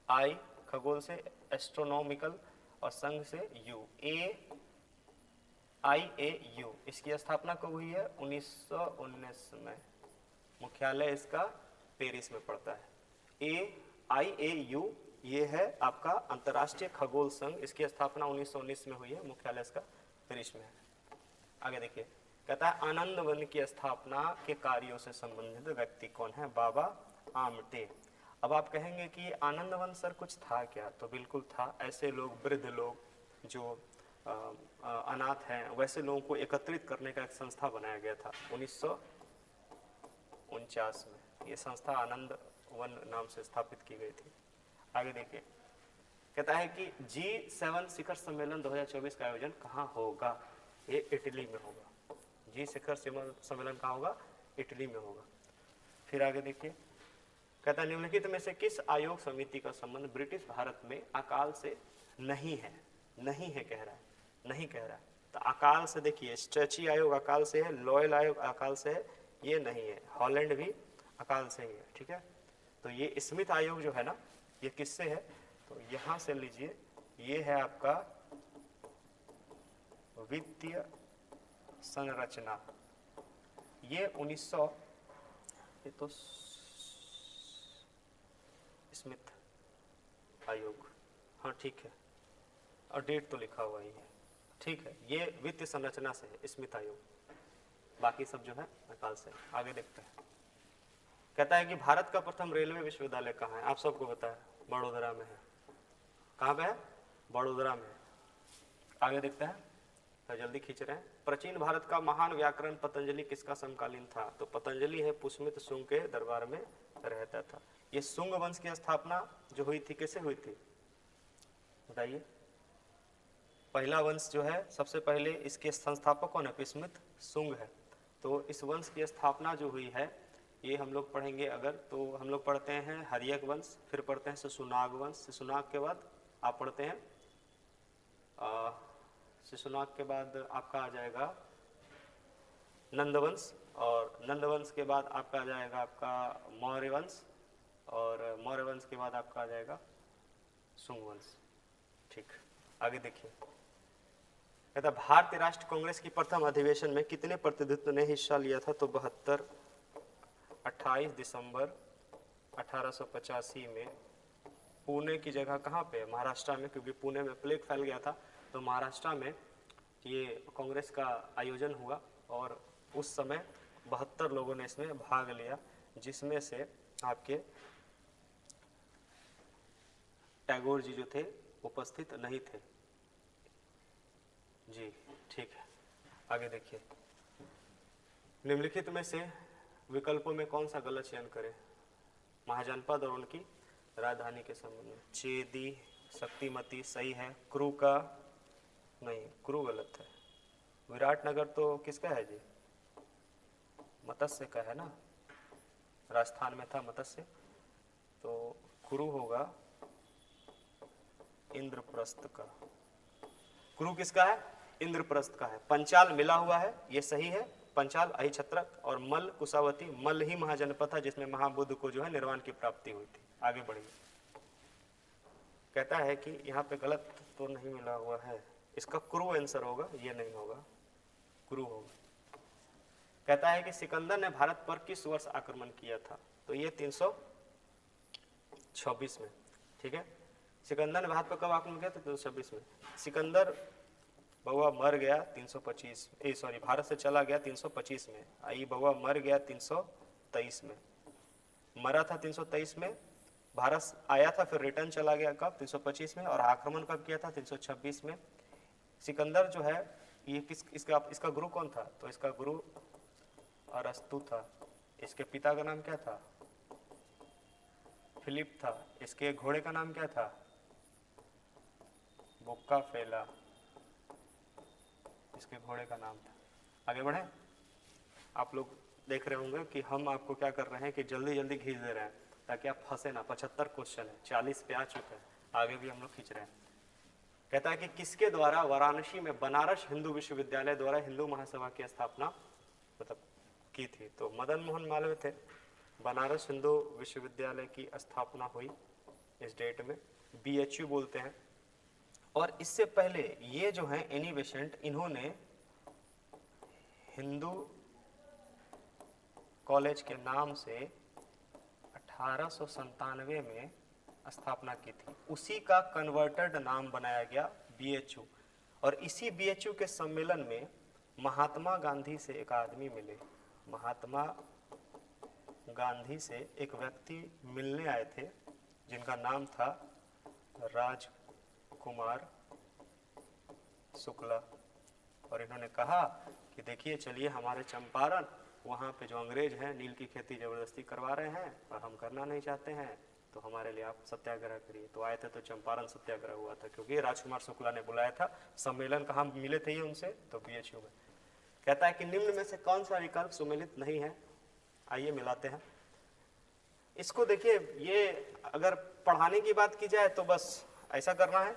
आई खगोल से एस्ट्रोनॉमिकल, और संघ से यू, IAU। इसकी स्थापना कब हुई है? 1919 में। मुख्यालय इसका पेरिस में पड़ता है। IAU ये है आपका अंतर्राष्ट्रीय खगोल संघ, इसकी स्थापना 1919 में हुई है, मुख्यालय इसका पेरिस में है। आगे देखिए, कहता है आनंद वन की स्थापना के कार्यों से संबंधित व्यक्ति कौन है? बाबा आमटे। अब आप कहेंगे कि आनंद वन सर कुछ था क्या? तो बिल्कुल था। ऐसे लोग, वृद्ध लोग जो अनाथ हैं, वैसे लोगों को एकत्रित करने का एक संस्था बनाया गया था 1949 में। ये संस्था आनंद वन नाम से स्थापित की गई थी। आगे देखिए, कहता है कि G7 शिखर सम्मेलन 2024 का आयोजन कहाँ होगा? ये इटली में होगा। जी शिखर सम्मेलन कहाँ होगा? इटली में होगा। फिर आगे देखिए, कहता है निम्नलिखित में से किस आयोग समिति का संबंध ब्रिटिश भारत में अकाल से नहीं है? नहीं है कह रहा है, नहीं कह रहा है। तो अकाल से देखिए, स्ट्रेची आयोग अकाल से है, लॉयल आयोग अकाल से है, ये नहीं है। हॉलैंड भी अकाल से ही है। ठीक है, तो ये स्मिथ आयोग जो है ना, ये किससे है? तो यहां से लीजिए, ये है आपका वित्तीय संरचना, ये 1900, ये तो स्मिथ आयोग, हाँ ठीक है, और डेट तो लिखा हुआ ही है। ठीक है, ये वित्तीय संरचना से है स्मिथ आयोग, बाकी सब जो है अकाल से। आगे देखते हैं, कहता है कि भारत का प्रथम रेलवे विश्वविद्यालय कहाँ है? आप सबको पता है, बड़ोदरा में है। कहाँ पे है? बड़ोदरा में। आगे देखते हैं, तो जल्दी खींच रहे हैं। प्राचीन भारत का महान व्याकरण पतंजलि किसका समकालीन था? तो पतंजलि है पुष्मित शुंग के दरबार में रहता था। ये शुंग वंश की स्थापना जो हुई थी, कैसे हुई थी बताइए? पहला वंश जो है, सबसे पहले इसके संस्थापक कौन है? पुष्मित शुंग है। तो इस वंश की स्थापना जो हुई है, ये हम लोग पढ़ेंगे अगर, तो हम लोग पढ़ते हैं हर्यक वंश, फिर पढ़ते हैं शिशुनाग वंश, शिशुनाग के बाद आप पढ़ते हैं शिशुनाग के बाद आपका आ जाएगा नंदवंश, और नंदवंश के बाद आपका आ जाएगा आपका मौर्य वंश, और मौर्य वंश के बाद आपका आ जाएगा शुंग वंश। ठीक, आगे देखिए, कहता भारतीय राष्ट्रीय कांग्रेस की प्रथम अधिवेशन में कितने प्रतिनिधित्व ने हिस्सा लिया था? तो 72। 28 दिसंबर 1885 में पुणे की जगह कहाँ पे? महाराष्ट्र में, क्योंकि पुणे में प्लेग फैल गया था, तो महाराष्ट्र में ये कांग्रेस का आयोजन हुआ, और उस समय 72 लोगों ने इसमें भाग लिया, जिसमें से आपके टैगोर जी जो थे उपस्थित नहीं थे जी। ठीक है, आगे देखिए, निम्नलिखित में से विकल्पों में कौन सा गलत चयन करें? महाजनपद और उनकी राजधानी के संबंध में। चेदी, शक्तिमती सही है। क्रू का नहीं, क्रू गलत है। विराटनगर तो किसका है जी? मत्स्य का है ना, राजस्थान में था मत्स्य, तो क्रू होगा इंद्रप्रस्थ का। क्रू किसका है? इंद्रप्रस्थ का है। पंचाल मिला हुआ है, ये सही है। पंचाल अहिछत्रक और मल कुशावती, मल ही महाजनपद था जिसमें महाबुद्ध को जो है निर्वाण की प्राप्ति हुई थी। आगे बढ़िए। कहता है कि यहाँ पे गलत तो नहीं मिला हुआ है, इसका क्रू आंसर होगा, ये नहीं होगा, क्रू होगा। कहता है कि सिकंदर ने भारत पर किस वर्ष आक्रमण किया था? तो ये 326 में। ठीक है, सिकंदर ने भारत पर कब आक्रमण किया था? 326 में। सिकंदर बउआ मर गया 325, सॉरी भारत से चला गया 325 में। आई बउआ मर गया 323 में। मरा था 323 में, भारत आया था, फिर रिटर्न चला गया कब? 325 में। और आक्रमण कब किया था? 326 में। सिकंदर जो है ये इसका गुरु कौन था? तो इसका गुरु अरस्तु था। इसके पिता का नाम क्या था? फिलिप था। इसके घोड़े का नाम क्या था? बुक्का फेला, इसके घोड़े का नाम था। आगे बढ़े। आप लोग देख रहे होंगे कि हम आपको क्या कर रहे हैं कि जल्दी जल्दी खींच दे रहे हैं ताकि आप फंसे ना। 75 क्वेश्चन है, 40 पे आ चुके हैं, आगे भी हम लोग खींच रहे हैं। कहता है कि किसके द्वारा वाराणसी में बनारस हिंदू विश्वविद्यालय द्वारा हिंदू महासभा की स्थापना मतलब की थी? तो मदन मोहन मालवीय थे। बनारस हिंदू विश्वविद्यालय की स्थापना हुई इस डेट में, BHU बोलते हैं। और इससे पहले ये जो है एनी बेसेंट, इन्होंने हिंदू कॉलेज के नाम से 1897 में स्थापना की थी। उसी का कन्वर्टेड नाम बनाया गया BHU। और इसी BHU के सम्मेलन में महात्मा गांधी से एक आदमी मिले। महात्मा गांधी से एक व्यक्ति मिलने आए थे जिनका नाम था राजकुमार शुक्ला। और इन्होंने कहा कि देखिए चलिए हमारे चंपारण, वहाँ पे जो अंग्रेज हैं नील की खेती जबरदस्ती करवा रहे हैं और हम करना नहीं चाहते हैं, तो हमारे लिए आप सत्याग्रह करिए। तो आए थे, तो चंपारण सत्याग्रह हुआ था, क्योंकि राजकुमार शुक्ला ने बुलाया था। सम्मेलन कहाँ मिले थे ये उनसे? तो BHU में। कहता है कि निम्न में से कौन सा विकल्प सुमेलित नहीं है? आइए मिलाते हैं इसको। देखिए, ये अगर पढ़ाने की बात की जाए तो बस ऐसा करना है,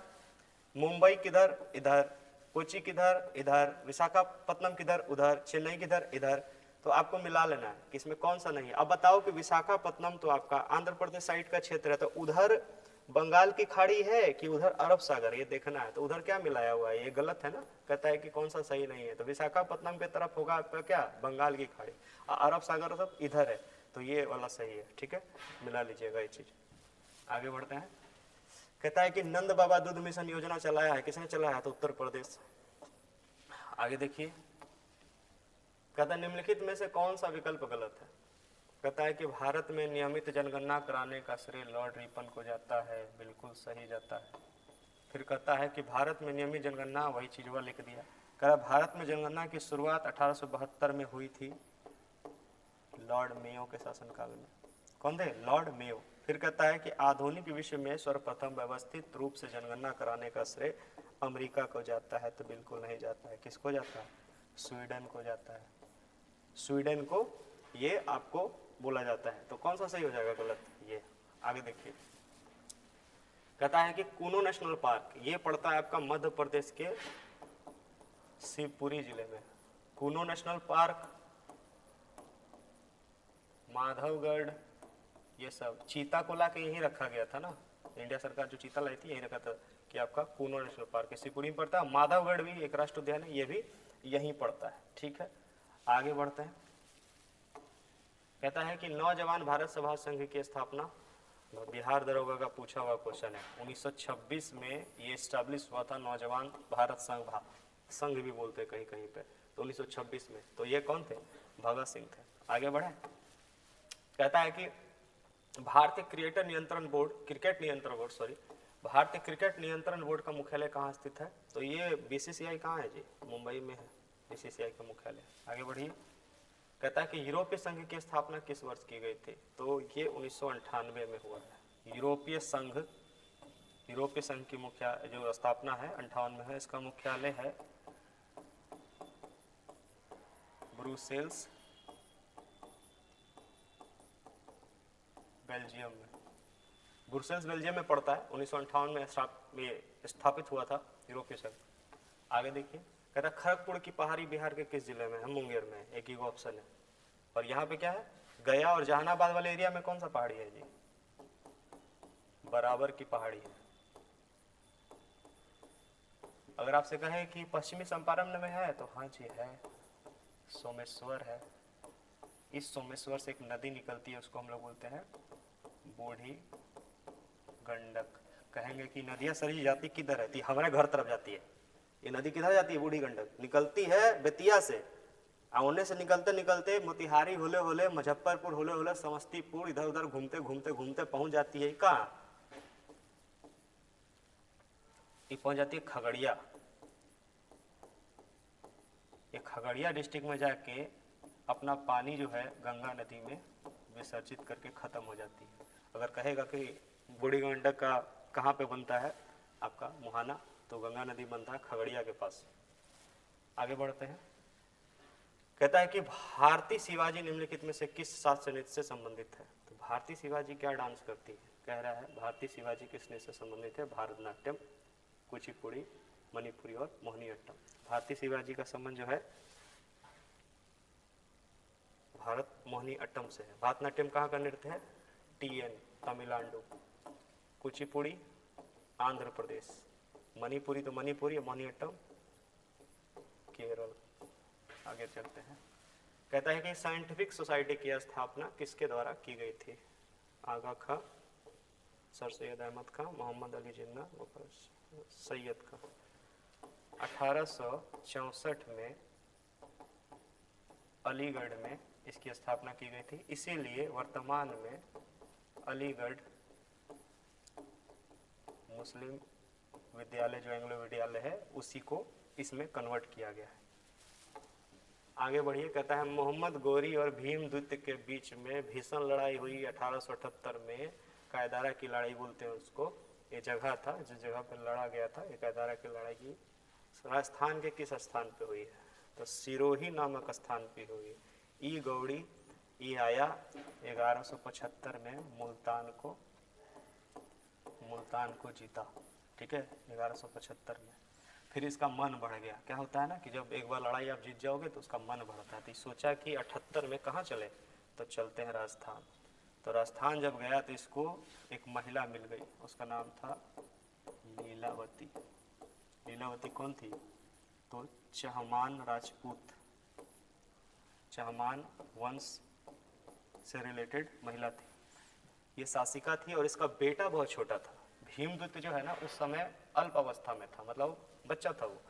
मुंबई किधर? इधर। कोची किधर? इधर। विशाखापत्तनम किधर? उधर। चेन्नई किधर? इधर। तो आपको मिला लेना है कि इसमें कौन सा नहीं है। अब बताओ कि विशाखापत्तनम तो आपका आंध्र प्रदेश साइड का क्षेत्र है, तो उधर बंगाल की खाड़ी है कि उधर अरब सागर, ये देखना है। तो उधर क्या मिलाया हुआ है? ये गलत है ना। कहता है कि कौन सा सही नहीं है, तो विशाखापत्तनम की तरफ होगा आपका क्या? बंगाल की खाड़ी। अरब सागर सब इधर है, तो ये वाला सही है। ठीक है, मिला लीजिएगा ये चीज। आगे बढ़ते हैं। कहता है कि नंद बाबा दूध मिशन योजना चलाया है, किसने चलाया है? तो उत्तर प्रदेश। आगे देखिए, कहता है निम्नलिखित में से कौन सा विकल्प गलत है? कहता है कि भारत में नियमित जनगणना कराने का श्रेय लॉर्ड रिपन को जाता है। बिल्कुल सही जाता है। फिर कहता है कि भारत में नियमित जनगणना, वही चीज वह लिख दिया। कह रहा भारत में जनगणना की शुरुआत 1872 में हुई थी, लॉर्ड मेयो के शासनकाल में। कौन थे? Lord Mayo. फिर कहता है कि आधुनिक विश्व में सर्वप्रथम व्यवस्थित रूप से जनगणना कराने का श्रेय अमेरिका को जाता है। तो बिल्कुल नहीं जाता है। किसको जाता है? स्वीडन को जाता है। स्वीडन को ये आपको बोला जाता है। तो कौन सा सही हो जाएगा? गलत ये। आगे देखिए, कहता है कि कूनो नेशनल पार्क, ये पड़ता है आपका मध्य प्रदेश के शिवपुरी जिले में। कूनो नेशनल पार्क, माधवगढ़, ये सब चीता को ला के यहीं रखा गया था ना। इंडिया सरकार जो चीता लाई थी यहीं रखा था कि आपका कूनो नेशनल पार्क शिवपुरी में पड़ता है। माधवगढ़ भी एक राष्ट्रीय उद्यान है, ये भी यहीं पड़ता है। ठीक है, आगे बढ़ते हैं। कहता है कि नौजवान भारत सभा संघ की स्थापना, बिहार दरोगा का पूछा हुआ क्वेश्चन है। 1926 में ये स्टैब्लिश हुआ था नौजवान भारत संघ भी बोलते हैं कहीं कहीं पे। तो 1926 में, तो ये कौन थे? भगत सिंह थे। आगे बढ़े। कहता है कि भारतीय क्रिकेट नियंत्रण बोर्ड का मुख्यालय कहाँ स्थित है? तो ये BCCI कहाँ है जी? मुंबई में है BCCI का मुख्यालय। आगे बढ़िए। कहता है कि यूरोपीय संघ की स्थापना किस वर्ष की गई थी? तो ये 1998 में हुआ है। यूरोपीय संघ की मुख्य जो स्थापना है 58 में है। इसका मुख्यालय है ब्रुसेल्स, बेल्जियम में। ब्रुसेल्स बेल्जियम में पड़ता है। 1958 में स्थापित हुआ था यूरोपीय संघ। आगे देखिए, कहता खड़गपुर की पहाड़ी बिहार के किस जिले में है? मुंगेर में। एक ही ऑप्शन है। और यहाँ पे क्या है? गया और जहानाबाद वाले एरिया में कौन सा पहाड़ी है जी? बराबर की पहाड़ी है। अगर आपसे कहें कि पश्चिमी चंपारण में है तो हाँ जी है, सोमेश्वर है। इस सोमेश्वर से एक नदी निकलती है, उसको हम लोग बोलते हैं बूढ़ी गंडक। कहेंगे कि नदियां सरी जाती किधर रहती? हमारे घर तरफ जाती है। ये नदी किधर जाती है? बूढ़ी गंडक निकलती है बेतिया से, औने से निकलते निकलते मोतिहारी होले होले, मुजफ्फरपुर होले होले, समस्तीपुर, इधर उधर घूमते घूमते घूमते पहुंच जाती है कहाँ? ये पहुंच जाती है खगड़िया। ये खगड़िया डिस्ट्रिक्ट में जाके अपना पानी जो है गंगा नदी में विसर्जित करके खत्म हो जाती है। अगर कहेगा कि बूढ़ी गंडक का कहाँ पे बनता है आपका मुहाना, तो गंगा नदी बनता है खगड़िया के पास। आगे बढ़ते हैं। कहता है कि भारतीय शिवाजी निम्नलिखित में से किस शास्त्र नृत्य से संबंधित है? तो भारतीय शिवाजी क्या डांस करती है? कह रहा है भारतीय शिवाजी किस नृत्य से संबंधित है? भारतनाट्यम, कुचिपुड़ी, मणिपुरी और मोहिनीअट्टम। भारतीय शिवाजी का संबंध जो है भारत मोहिनीअट्टम से है। भारतनाट्यम कहाँ का नृत्य है? TN तमिलनाडु, कुचिपुड़ी आंध्र प्रदेश, मणिपुरी तो मणिपुरी, मोहिनीअट्टम केरल। आगे चलते हैं। कहता है कि साइंटिफिक सोसाइटी की स्थापना किसके द्वारा की गई थी? आगा खां, सर सैयद अहमद खां, मोहम्मद अली जिन्ना, सैयद खां। 1864 में अलीगढ़ में इसकी स्थापना की गई थी। इसीलिए वर्तमान में अलीगढ़ मुस्लिम विद्यालय जो एंग्लो विद्यालय है उसी को इसमें कन्वर्ट किया गया है। आगे बढ़िए। कहता है मोहम्मद गोरी और भीम द्वितीय के बीच में भीषण लड़ाई हुई 1878 में। कायदारा की लड़ाई बोलते हैं उसको। ये जगह था जिस जगह पर लड़ा गया था। ये कायदारा की लड़ाई की राजस्थान के किस स्थान पे हुई है? तो सिरोही नामक स्थान पे हुई। ई गौड़ी ई आया 1175 में मुल्तान को जीता। ठीक है, 1175 में। फिर इसका मन बढ़ गया। क्या होता है ना कि जब एक बार लड़ाई आप जीत जाओगे तो उसका मन बढ़ता है। तो सोचा कि 78 में कहाँ चले? तो चलते हैं राजस्थान। तो राजस्थान जब गया तो इसको एक महिला मिल गई, उसका नाम था लीलावती। लीलावती कौन थी? तो चहमान राजपूत, चहमान वंश से रिलेटेड महिला थी। ये शासिका थी और इसका बेटा बहुत छोटा था। भीमद्वितीय जो है ना उस समय अल्प अवस्था में था, मतलब बच्चा था वो।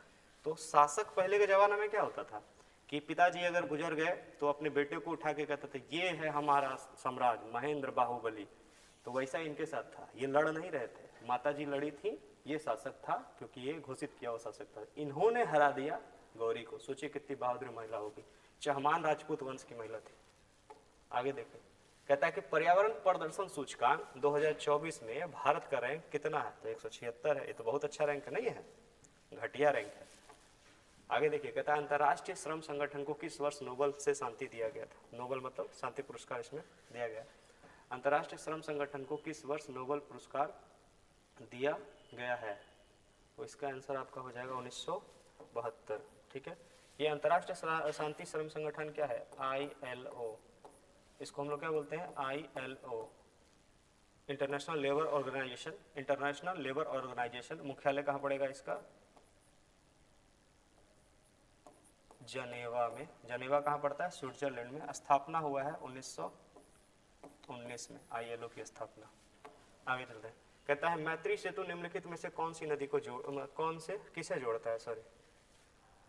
तो शासक पहले के जमाने में क्या होता था कि पिताजी अगर गुजर गए तो अपने बेटे को उठा के कहते थे ये है हमारा सम्राट महेंद्र बाहुबली। तो वैसा इनके साथ था। ये लड़ नहीं रहे थे, माताजी लड़ी थी, ये शासक था क्योंकि ये घोषित किया हुआ शासक था। इन्होंने हरा दिया गौरी को। सोचिए कितनी बहादुर महिला होगी। चहमान राजपूत वंश की महिला थी। आगे देखें। कहता है कि पर्यावरण प्रदर्शन सूचकांक 2024 में भारत का रैंक कितना है? तो 176 है। ये तो बहुत अच्छा रैंक नहीं है, घटिया रैंक है। आगे देखिए। कहता है अंतर्राष्ट्रीय श्रम संगठन को किस वर्ष नोबेल से शांति दिया गया था? नोबेल मतलब शांति पुरस्कार इसमें दिया गया। अंतर्राष्ट्रीय श्रम संगठन को किस वर्ष नोबेल पुरस्कार दिया गया है? तो इसका आंसर आपका हो जाएगा 1972। ठीक है। ये अंतर्राष्ट्रीय शांति श्रम संगठन क्या है? ILO। इसको हम लोग क्या बोलते हैं? ILO, international labour organisation. International labour organisation मुख्यालय कहाँ पड़ेगा इसका? जनेवा में। जनेवा कहाँ पड़ता है? स्विट्जरलैंड में। स्थापना हुआ है 1919 में ILO की स्थापना। आगे चलते हैं। कहता है मैत्री सेतु निम्नलिखित में से कौन सी नदी को किसे जोड़ता है? सॉरी,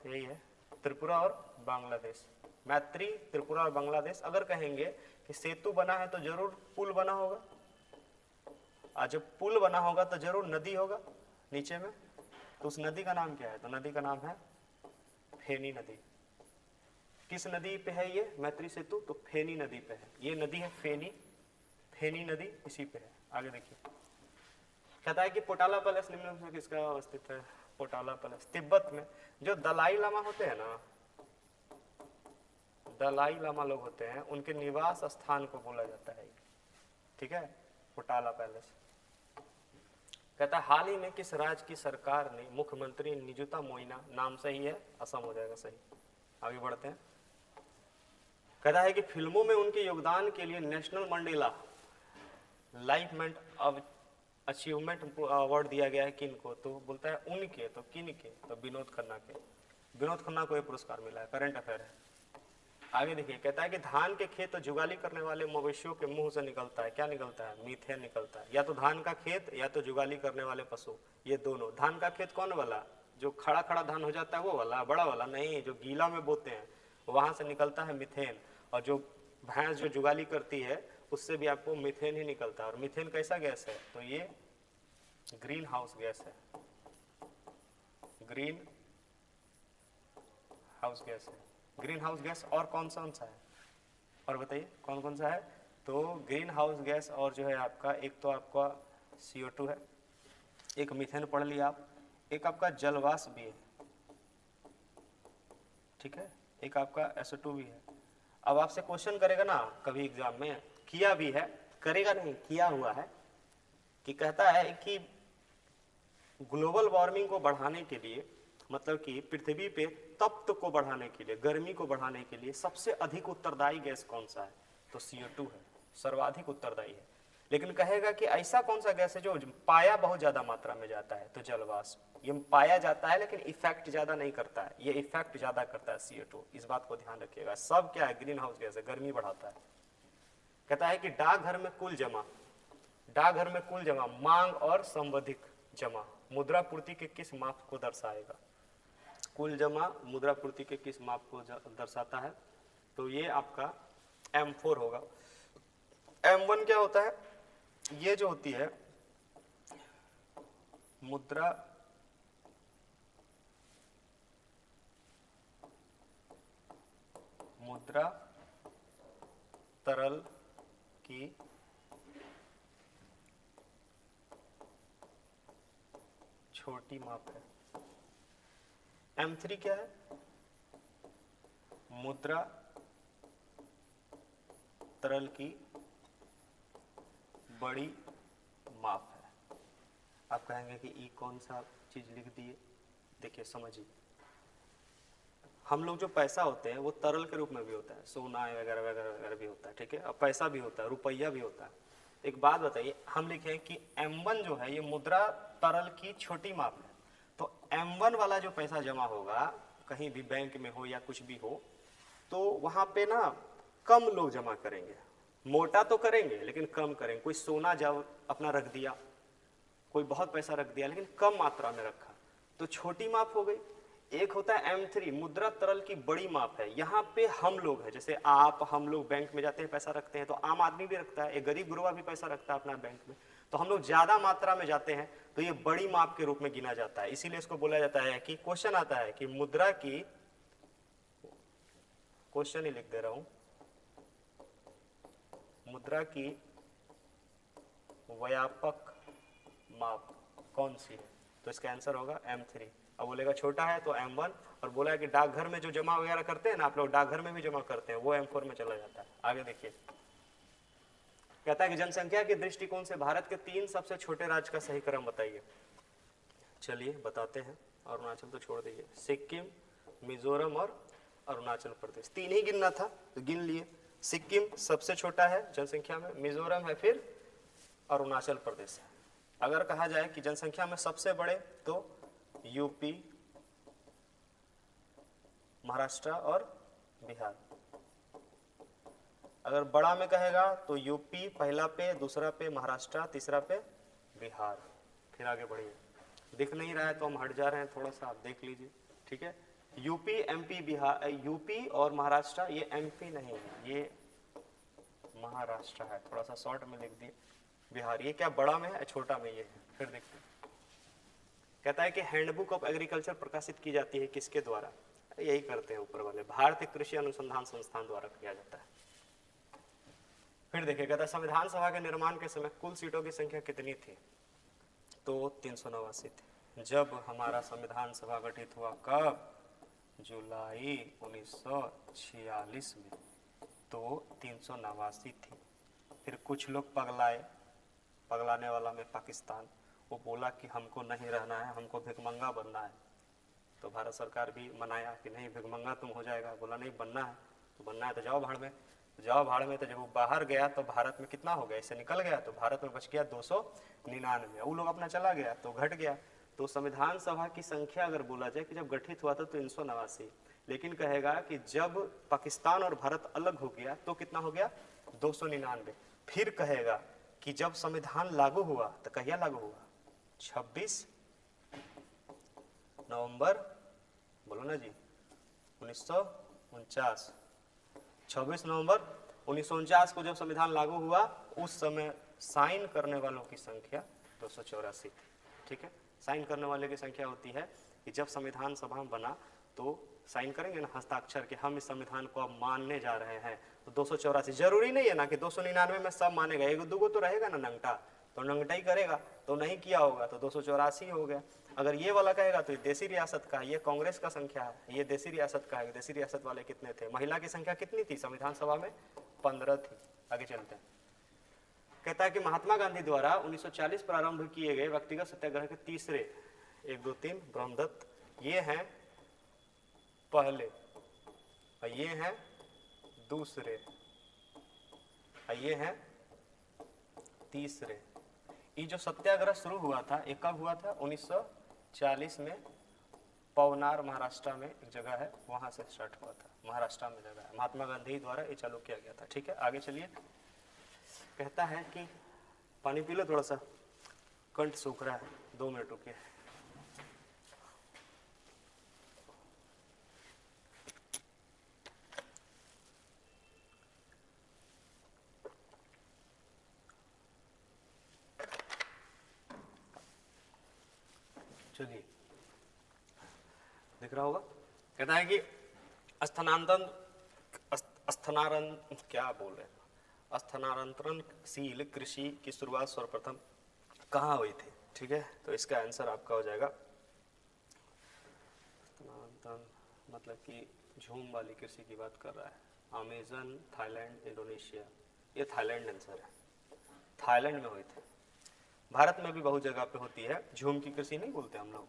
यही है, त्रिपुरा और बांग्लादेश। मैत्री, त्रिपुरा और बांग्लादेश। अगर कहेंगे कि सेतु बना है तो जरूर पुल बना होगा, और जब पुल बना होगा तो जरूर नदी होगा नीचे में। तो उस नदी का नाम क्या है? तो नदी का नाम है फेनी नदी। किस नदी पे है ये मैत्री सेतु? तो फेनी नदी पे है। ये नदी है फेनी, फेनी नदी इसी पे है। आगे देखिए, कहता है कि पोटाला पैलेस निम्नलिखित में किसका अवस्थित है? पोटाला पैलेस तिब्बत में। जो दलाई लामा होते हैं ना, दलाई लामा लोग होते हैं, उनके निवास स्थान को बोला जाता है, ठीक है, पोटाला पैलेस। कहता है हाल ही में किस राज्य की सरकार ने मुख्यमंत्री निजुता मोइना, नाम सही है, असम हो जाएगा सही। आगे बढ़ते हैं। कहता है कि फिल्मों में उनके योगदान के लिए नेशनल मंडेला लाइफमेंट अचीवमेंट अवार्ड दिया गया है किनको? तो बोलता है उनके, तो किन के? तो विनोद खन्ना के। विनोद खन्ना को यह पुरस्कार मिला है, करंट अफेयर है। आगे देखिए, कहता है कि धान के खेत जुगाली करने वाले मवेशियों के मुंह से निकलता है, क्या निकलता है? मीथेन निकलता है। या तो धान का खेत या तो जुगाली करने वाले पशु, ये दोनों। धान का खेत कौन वाला? जो खड़ा खड़ा धान हो जाता है वो वाला, बड़ा वाला नहीं, जो गीला में बोते हैं वहां से निकलता है मीथेन। और जो भैंस जो जुगाली करती है उससे भी आपको मीथेन ही निकलता है। और मीथेन कैसा गैस है? तो ये ग्रीन हाउस गैस है, ग्रीन हाउस गैस है। ग्रीन हाउस गैस और कौन सा है? और बताइए कौन कौन सा है? तो ग्रीन हाउस गैस और जो है आपका, एक तो आपका CO2 है, एक मीथेन पढ़ लिया आप, एक आपका जलवाष्प भी है, ठीक है, एक आपका SO2 भी है। अब आपसे क्वेश्चन करेगा ना कभी एग्जाम में, किया भी है, करेगा नहीं, किया हुआ है, कि कहता है कि ग्लोबल वार्मिंग को बढ़ाने के लिए, मतलब कि पृथ्वी पे तप्त को बढ़ाने के लिए, गर्मी को बढ़ाने के लिए सबसे अधिक उत्तरदायी गैस कौन सा है? तो CO2 है, सर्वाधिक उत्तरदायी है। लेकिन कहेगा कि ऐसा कौन सा गैस है जो पाया बहुत ज्यादा मात्रा में जाता है? तो जलवाष्प। ये पाया जाता है लेकिन इफेक्ट ज्यादा नहीं करता है, ये इफेक्ट ज्यादा करता है CO2। इस बात को ध्यान रखिएगा। सब क्या है? ग्रीन हाउस गैस है, गर्मी बढ़ाता है। कहता है कि डाकघर में कुल जमा, डाकघर में कुल जमा, मांग और संवर्धित जमा मुद्रा पूर्ति के किस माप को दर्शाएगा? कुल जमा मुद्रा पूर्ति के किस माप को दर्शाता है? तो ये आपका M4 होगा। M1 क्या होता है? ये जो होती है मुद्रा तरल की छोटी माप है। M3 क्या है? मुद्रा तरल की बड़ी माप है। आप कहेंगे कि ई कौन सा चीज लिख दिए? देखिए समझिए, हम लोग जो पैसा होते हैं वो तरल के रूप में भी होता है, सोना वगैरह वगैरह वगैरह भी होता है, ठीक है, और पैसा भी होता है, रुपया भी होता है। एक बात बताइए, हम लिखें कि M1 जो है ये मुद्रा तरल की छोटी माप है, तो M1 वाला जो पैसा जमा होगा कहीं भी बैंक में हो या कुछ भी हो, तो वहां पे ना कम लोग जमा करेंगे, मोटा तो करेंगे लेकिन कम करेंगे। कोई सोना जब अपना रख दिया, कोई बहुत पैसा रख दिया लेकिन कम मात्रा में रखा, तो छोटी माप हो गई। एक होता है M3, मुद्रा तरल की बड़ी माप है। यहाँ पे हम लोग हैं, जैसे आप हम लोग बैंक में जाते हैं पैसा रखते हैं, तो आम आदमी भी रखता है, एक गरीब गुरबा भी पैसा रखता है अपना बैंक में, तो हम लोग ज्यादा मात्रा में जाते हैं तो ये बड़ी माप के रूप में गिना जाता है। इसीलिए इसको बोला जाता है कि क्वेश्चन आता है कि मुद्रा की, क्वेश्चन ही लिख दे रहा हूं, मुद्रा की व्यापक माप कौन सी है? तो इसका आंसर होगा M3। अब बोलेगा छोटा है तो M1, और बोला है कि डाकघर में जो जमा वगैरह करते हैं ना आप लोग, डाकघर में भी जमा करते हैं, वो M4 में चला जाता है। आगे देखिए, कहता है कि जनसंख्या के दृष्टिकोण से भारत के 3 सबसे छोटे राज्य का सही क्रम बताइए। चलिए बताते हैं, अरुणाचल तो छोड़ दीजिए, सिक्किम, मिजोरम और अरुणाचल प्रदेश। 3 ही गिनना था तो गिन लिए। सिक्किम सबसे छोटा है जनसंख्या में, मिजोरम है, फिर अरुणाचल प्रदेश है। अगर कहा जाए कि जनसंख्या में सबसे बड़े तो यूपी, महाराष्ट्र और बिहार। अगर बड़ा में कहेगा तो यूपी पहला पे, दूसरा पे महाराष्ट्र, तीसरा पे बिहार। फिर आगे बढ़िए, दिख नहीं रहा है तो हम हट जा रहे हैं थोड़ा सा, आप देख लीजिए, ठीक है। यूपी, MP, बिहार, यूपी और महाराष्ट्र, ये MP नहीं है, ये महाराष्ट्र है, थोड़ा सा शॉर्ट में लिख दिए। बिहार, ये क्या बड़ा में है छोटा में? ये है। फिर देखते हैं, कहता है कि हैंडबुक ऑफ एग्रीकल्चर प्रकाशित की जाती है किसके द्वारा? तो यही करते हैं ऊपर वाले, भारतीय कृषि अनुसंधान संस्थान द्वारा किया जाता है। फिर देखिए कहता है संविधान सभा के निर्माण के समय कुल सीटों की संख्या कितनी थी, तो 389 थी। जब हमारा संविधान सभा गठित हुआ, कब, जुलाई 1946 में, तो 389 थी। फिर कुछ लोग पगलाए, पगलाने वाला में पाकिस्तान, वो बोला कि हमको नहीं रहना है, हमको भिखमंगा बनना है। तो भारत सरकार भी मनाया कि नहीं भिखमंगा तुम हो जाएगा, बोला नहीं बनना है, तो बनना है तो जाओ भाड़ में, जाओ भाड़ में। तो जब वो बाहर गया तो भारत में कितना हो गया, इससे निकल गया तो भारत में बच गया 299, वो लोग अपना चला गया तो घट गया। तो संविधान सभा की संख्या अगर बोला जाए कि जब गठित हुआ था तो 389, लेकिन कहेगा कि जब पाकिस्तान और भारत अलग हो गया तो कितना हो गया, 299। फिर कहेगा कि जब संविधान लागू हुआ तो कहिया लागू हुआ, 26 नवंबर, बोलो ना जी, 1949। 26 नवंबर 1949 को जब संविधान लागू हुआ, उस समय साइन करने वालों की संख्या 284 थी। ठीक है, साइन करने वाले की संख्या होती है कि जब संविधान सभा बना तो साइन करेंगे ना हस्ताक्षर के, हम इस संविधान को अब मानने जा रहे हैं, तो 284। जरूरी नहीं है ना कि 299 में सब मानेगा, एक दूगो तो रहेगा ना नंगटा, तो नंगटा ही करेगा, तो नहीं किया होगा तो 284 हो गया। अगर ये वाला कहेगा तो ये देसी रियासत का है, ये कांग्रेस का संख्या है, ये देसी रियासत का है। देसी रियासत वाले कितने थे, महिला की संख्या कितनी थी संविधान सभा में, 15 थी। आगे चलते हैं, कहता है कि महात्मा गांधी द्वारा 1940 प्रारंभ किए गए व्यक्तिगत सत्याग्रह के तीसरे, 1 2 3 ब्रह्मदत्त, ये हैं पहले और ये हैं दूसरे और ये हैं तीसरे। ये जो सत्याग्रह शुरू हुआ था ये कब हुआ था, 1940 में पवनार महाराष्ट्र में एक जगह है, वहां से स्टार्ट हुआ था, महाराष्ट्र में जगह है, महात्मा गांधी द्वारा ये चालू किया गया था। ठीक है, आगे चलिए। कहता है कि पानी पी लो थोड़ा सा, कंठ सूख रहा है, 2 मिनट रुकिए। चलिए, दिख रहा होगा। कहता है कि स्थानांतरणशील कृषि की शुरुआत सर्वप्रथम कहाँ हुई थी। ठीक है, तो इसका आंसर आपका हो जाएगा स्थानांतरण, मतलब कि झूम वाली कृषि की बात कर रहा है, अमेजन, थाईलैंड, इंडोनेशिया, ये थाईलैंड आंसर है, थाईलैंड में हुई थी। भारत में भी बहुत जगह पे होती है, झूम की कृषि नहीं बोलते हम लोग,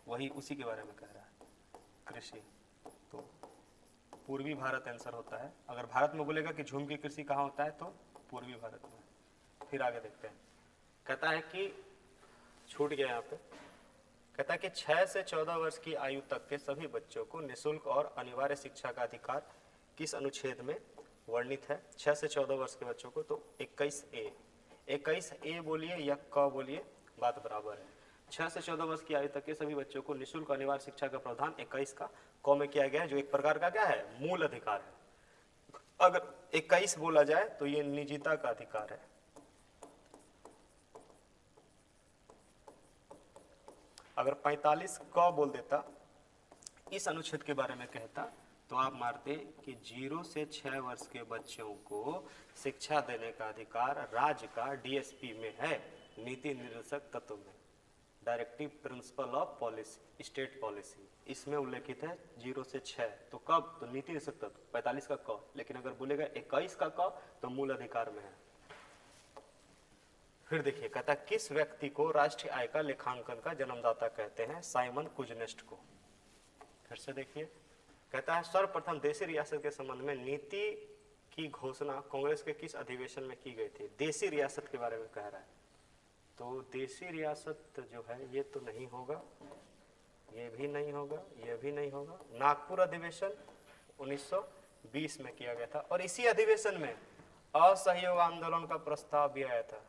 वही उसी के बारे में कह रहा है कृषि। तो पूर्वी भारत आंसर होता है, अगर भारत में बोलेगा कि झूम की कृषि कहाँ होता है तो पूर्वी भारत में। फिर आगे देखते हैं, कहता है कि छूट गया यहाँ पे, कहता है कि 6 से 14 वर्ष की आयु तक के सभी बच्चों को निःशुल्क और अनिवार्य शिक्षा का अधिकार किस अनुच्छेद में वर्णित है। 6 से 14 वर्ष के बच्चों को, तो 21A बोलिए या क बोलिए, बात बराबर है। 6 से 14 वर्ष की आयु तक के सभी बच्चों को निःशुल्क अनिवार्य शिक्षा का प्रावधान 21 का क में किया गया है, जो एक प्रकार का क्या है, मूल अधिकार है। अगर 21 बोला जाए तो ये निजता का अधिकार है। अगर 45 क बोल देता, इस अनुच्छेद के बारे में कहता, तो आप मारते कि 0 से 6 वर्ष के बच्चों को शिक्षा देने का अधिकार राज्य का डीएसपी में है, नीति निर्देशक तत्व में, directive principle of policy, state policy, इसमें उल्लेखित है 0 से 6। तो कब, तो नीति निर्देशक तत्व 45 का क, लेकिन अगर बोलेगा 21 का क तो मूल अधिकार में है। फिर देखिए, कहता किस व्यक्ति को राष्ट्रीय आय का लेखांकन का जन्मदाता कहते हैं, साइमन कुजनेस्ट को। फिर से देखिए, कहता है सर्वप्रथम देशी रियासत के संबंध में नीति की घोषणा कांग्रेस के किस अधिवेशन में की गई थी। देशी रियासत के बारे में कह रहा है, तो देशी रियासत जो है ये तो नहीं होगा, ये भी नहीं होगा, ये भी नहीं होगा। नागपुर अधिवेशन 1920 में किया गया था, और इसी अधिवेशन में असहयोग आंदोलन का प्रस्ताव भी आया था,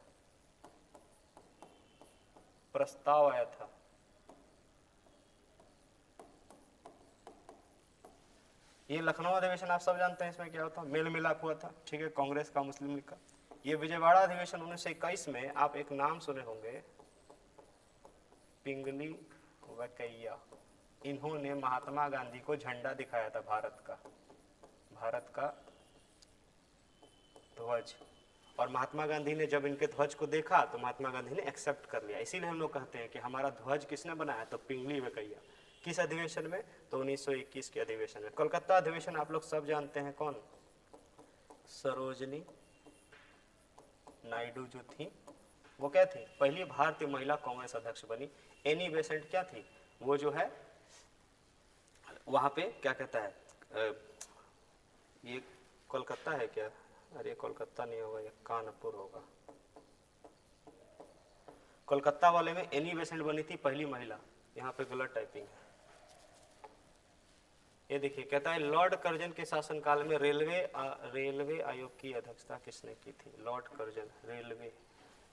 प्रस्ताव आया था। ये लखनऊ अधिवेशन आप सब जानते हैं, इसमें क्या होता, मेल मिलाप हुआ था। ठीक है, कांग्रेस का, मुस्लिम लीग का। ये विजयवाड़ा अधिवेशन 1921 में आप एक नाम सुने होंगे, पिंगली वकैया। इन्होंने महात्मा गांधी को झंडा दिखाया था भारत का ध्वज। और महात्मा गांधी ने जब इनके ध्वज को देखा तो महात्मा गांधी ने एक्सेप्ट कर लिया। इसीलिए हम लोग कहते हैं कि हमारा ध्वज किसने बनाया, तो पिंगली वेंकैया। किस अधिवेशन में, तो 1921 के अधिवेशन में। कोलकाता अधिवेशन आप लोग सब जानते हैं, कौन, सरोजनी नायडू जो थी वो क्या थी, पहली भारतीय महिला कांग्रेस अध्यक्ष बनी। एनी बेसेंट क्या थी, वो जो है वहां पे क्या कहता है, ये कोलकाता है क्या, अरे कोलकाता नहीं होगा, ये कानपुर होगा। कोलकाता वाले में एनी बेसेंट बनी थी पहली महिला। यहाँ पे गलत टाइपिंग है, ये देखिए कहता है लॉर्ड कर्जन के शासनकाल में रेलवे आयोग की अध्यक्षता किसने की थी, Lord Curzon, railway,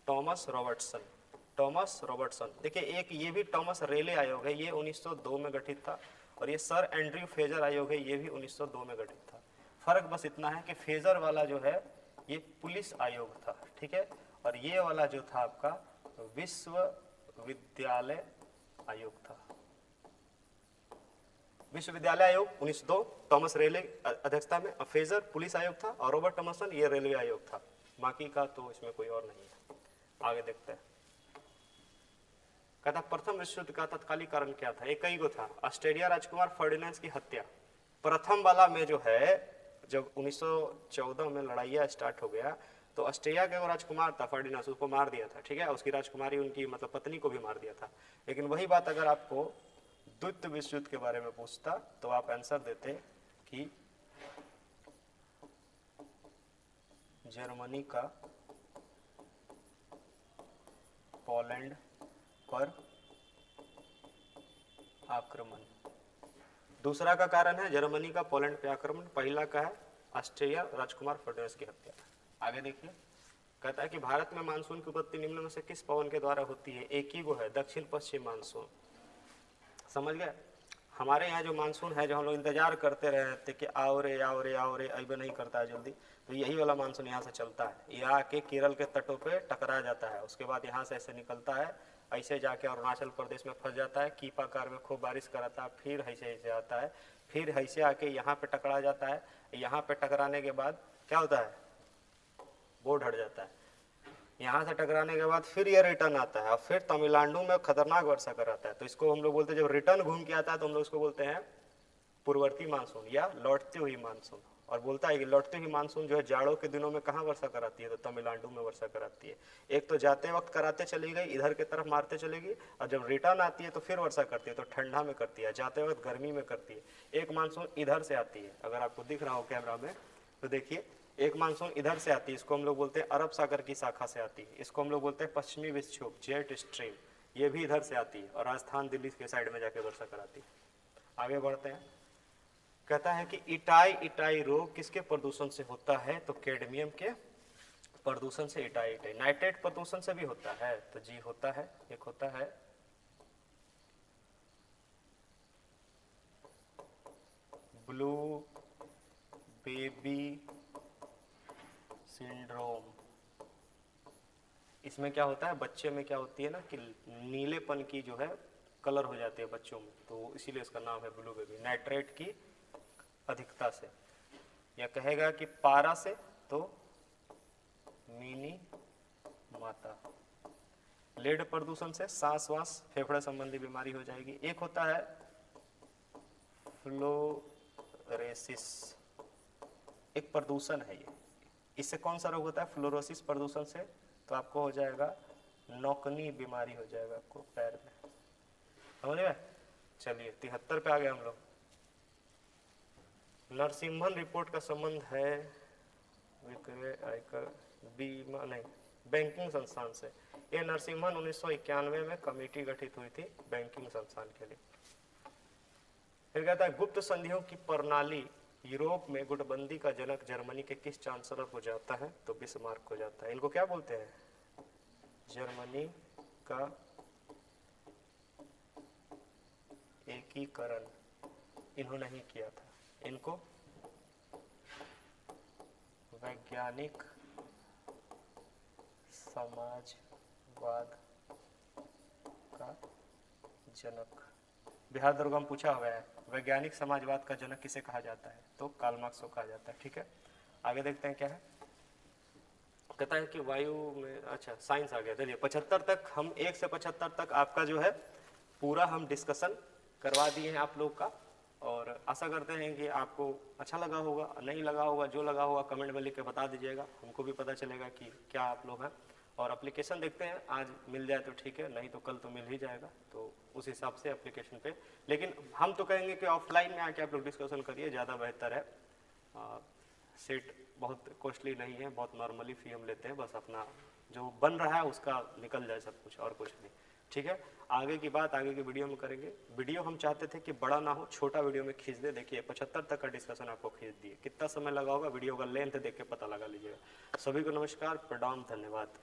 Thomas Robertson. देखिए एक ये भी टॉमस रेले आयोग है, ये 1902 में गठित था, और ये सर एंड्रयू फेजर आयोग है, ये भी 1902 में गठित था। फर्क बस इतना है कि फेजर वाला जो है ये पुलिस आयोग था, ठीक है, और ये वाला जो था आपका विश्वविद्यालय आयोग था। विश्वविद्यालय आयोग 1902 टॉमस रेले अध्यक्षता में, फेजर पुलिस आयोग था, और रॉबर्ट टॉमसन ये रेलवे आयोग था। बाकी का तो इसमें कोई और नहीं है। आगे देखते हैं, कहता प्रथम विश्व युद्ध का तत्कालीन कारण क्या था, एक ही को था, ऑस्ट्रेलिया राजकुमार फर्डिनेंड की हत्या। प्रथम वाला में जो है जब 1914 में लड़ाइया स्टार्ट हो गया तो ऑस्ट्रेलिया का राजकुमार था फर्डिनेंड, उसको मार दिया था, ठीक है, उसकी राजकुमारी उनकी मतलब पत्नी को भी मार दिया था। लेकिन वही बात अगर आपको द्वितीय विश्व युद्ध के बारे में पूछता तो आप आंसर देते कि जर्मनी का पोलैंड पर आक्रमण। दूसरा का कारण है जर्मनी का पोलैंड पे आक्रमण, पहला का है ऑस्ट्रेलिया राजकुमार फर्डिनेंड की हत्या। आगे देखिए, कहता है कि भारत में मानसून की उत्पत्ति निम्न में से किस पवन के द्वारा होती है, एक ही वो है दक्षिण पश्चिम मानसून। समझ गए, हमारे यहाँ जो मानसून है, जो हम लोग इंतजार करते रहे थे कि आओ रे आओ रे आओ रे, अभी नहीं करता है जल्दी, तो यही वाला मानसून यहाँ से चलता है। ये आके केरल के तटों पे टकरा जाता है, उसके बाद यहाँ से ऐसे निकलता है, ऐसे जाके अरुणाचल प्रदेश में फंस जाता है, कीपाकार में खूब बारिश कराता है, फिर ऐसे ऐसे आता है, फिर ऐसे आके यहाँ पे टकरा जाता है। यहाँ पे टकराने के बाद क्या होता है, बोर्ड हट जाता है। यहाँ से टकराने के बाद फिर ये रिटर्न आता है और फिर तमिलनाडु में खतरनाक वर्षा कराता है। तो इसको हम लोग बोलते हैं, जब रिटर्न घूम के आता है तो हम लोग इसको बोलते हैं पूर्ववर्ती मानसून या लौटती हुई मानसून। और बोलता है कि लौटती हुई मानसून जो है जाड़ों के दिनों में कहाँ वर्षा कराती है, तो तमिलनाडु में वर्षा कराती है। एक तो जाते वक्त कराते चली गई, इधर की तरफ मारते चलेगी, और जब रिटर्न आती है तो फिर वर्षा करती है, तो ठंडा में करती है, जाते वक्त गर्मी में करती है। एक मानसून इधर से आती है, अगर आपको दिख रहा हो कैमरा में तो देखिए, एक मानसून इधर से आती है, इसको हम लोग बोलते हैं अरब सागर की शाखा से आती है, इसको हम लोग बोलते हैं पश्चिमी विक्षोभ, जेट स्ट्रीम, ये भी इधर से आती है और राजस्थान दिल्ली के साइड में जाके वर्षा कराती है। आगे बढ़ते हैं, कहता है कि इटाई रोग किसके प्रदूषण से होता है, तो कैडमियम के प्रदूषण से इटाई। नाइट्रेट प्रदूषण से भी होता है, तो जी होता है, एक होता है ब्लू बेबी सिंड्रोम। इसमें क्या होता है, बच्चे में क्या होती है ना कि नीलेपन की जो है कलर हो जाती है बच्चों में, तो इसीलिए इसका नाम है ब्लू बेबी, नाइट्रेट की अधिकता से, या कहेगा कि पारा से तो मिनी माता। लेड प्रदूषण से सांस वास फेफड़े संबंधी बीमारी हो जाएगी। एक होता है फ्लोरेसिस, एक प्रदूषण है ये, इससे कौन सा रोग होता है, फ्लोरोसिस प्रदूषण से, तो आपको हो जाएगा नौकनी बीमारी हो जाएगा आपको पैर में, समझ में। चलिए 73 पे आ गए हम लोग। नरसिम्हन रिपोर्ट का संबंध है विक्रय आयकर बीमा नहीं बैंकिंग संस्थान से। ये नरसिम्हन 1991 में कमेटी गठित हुई थी बैंकिंग संस्थान के लिए। फिर कहता है गुप्त संधियों की प्रणाली यूरोप में गुटबंदी का जनक जर्मनी के किस चांसलर को जाता है, तो बिस्मार्क को जाता है। इनको क्या बोलते हैं, जर्मनी का एकीकरण इन्होंने ही किया था। इनको वैज्ञानिक समाजवाद का जनक बिहार दरोगा में पूछा हुआ है वैज्ञानिक समाजवाद का जनक किसे कहा जाता है, तो कार्ल मार्क्स को कहा जाता है। ठीक है, आगे देखते हैं क्या है। कहता है कि वायु में, अच्छा साइंस आ गया। चलिए 75 तक हम 1 से 75 तक आपका जो है पूरा हम डिस्कशन करवा दिए हैं आप लोग का, और आशा करते हैं कि आपको अच्छा लगा होगा। नहीं लगा होगा, जो लगा होगा कमेंट में लिख के बता दीजिएगा, हमको भी पता चलेगा कि क्या आप लोग हैं। और एप्लीकेशन देखते हैं, आज मिल जाए तो ठीक है, नहीं तो कल तो मिल ही जाएगा, तो उस हिसाब से एप्लीकेशन पे। लेकिन हम तो कहेंगे कि ऑफलाइन में आके आप लोग डिस्कशन करिए, ज़्यादा बेहतर है। सेट बहुत कॉस्टली नहीं है, बहुत नॉर्मली फी हम लेते हैं, बस अपना जो बन रहा है उसका निकल जाए सब कुछ, और कुछ नहीं। ठीक है, आगे की बात आगे की वीडियो में करेंगे। वीडियो हम चाहते थे कि बड़ा ना हो, छोटा वीडियो में खींच दे। देखिए 75 तक का डिस्कशन आपको खींच दिए, कितना समय लगा होगा वीडियो का लेंथ देख के पता लगा लीजिएगा। सभी को नमस्कार, प्रणाम, धन्यवाद।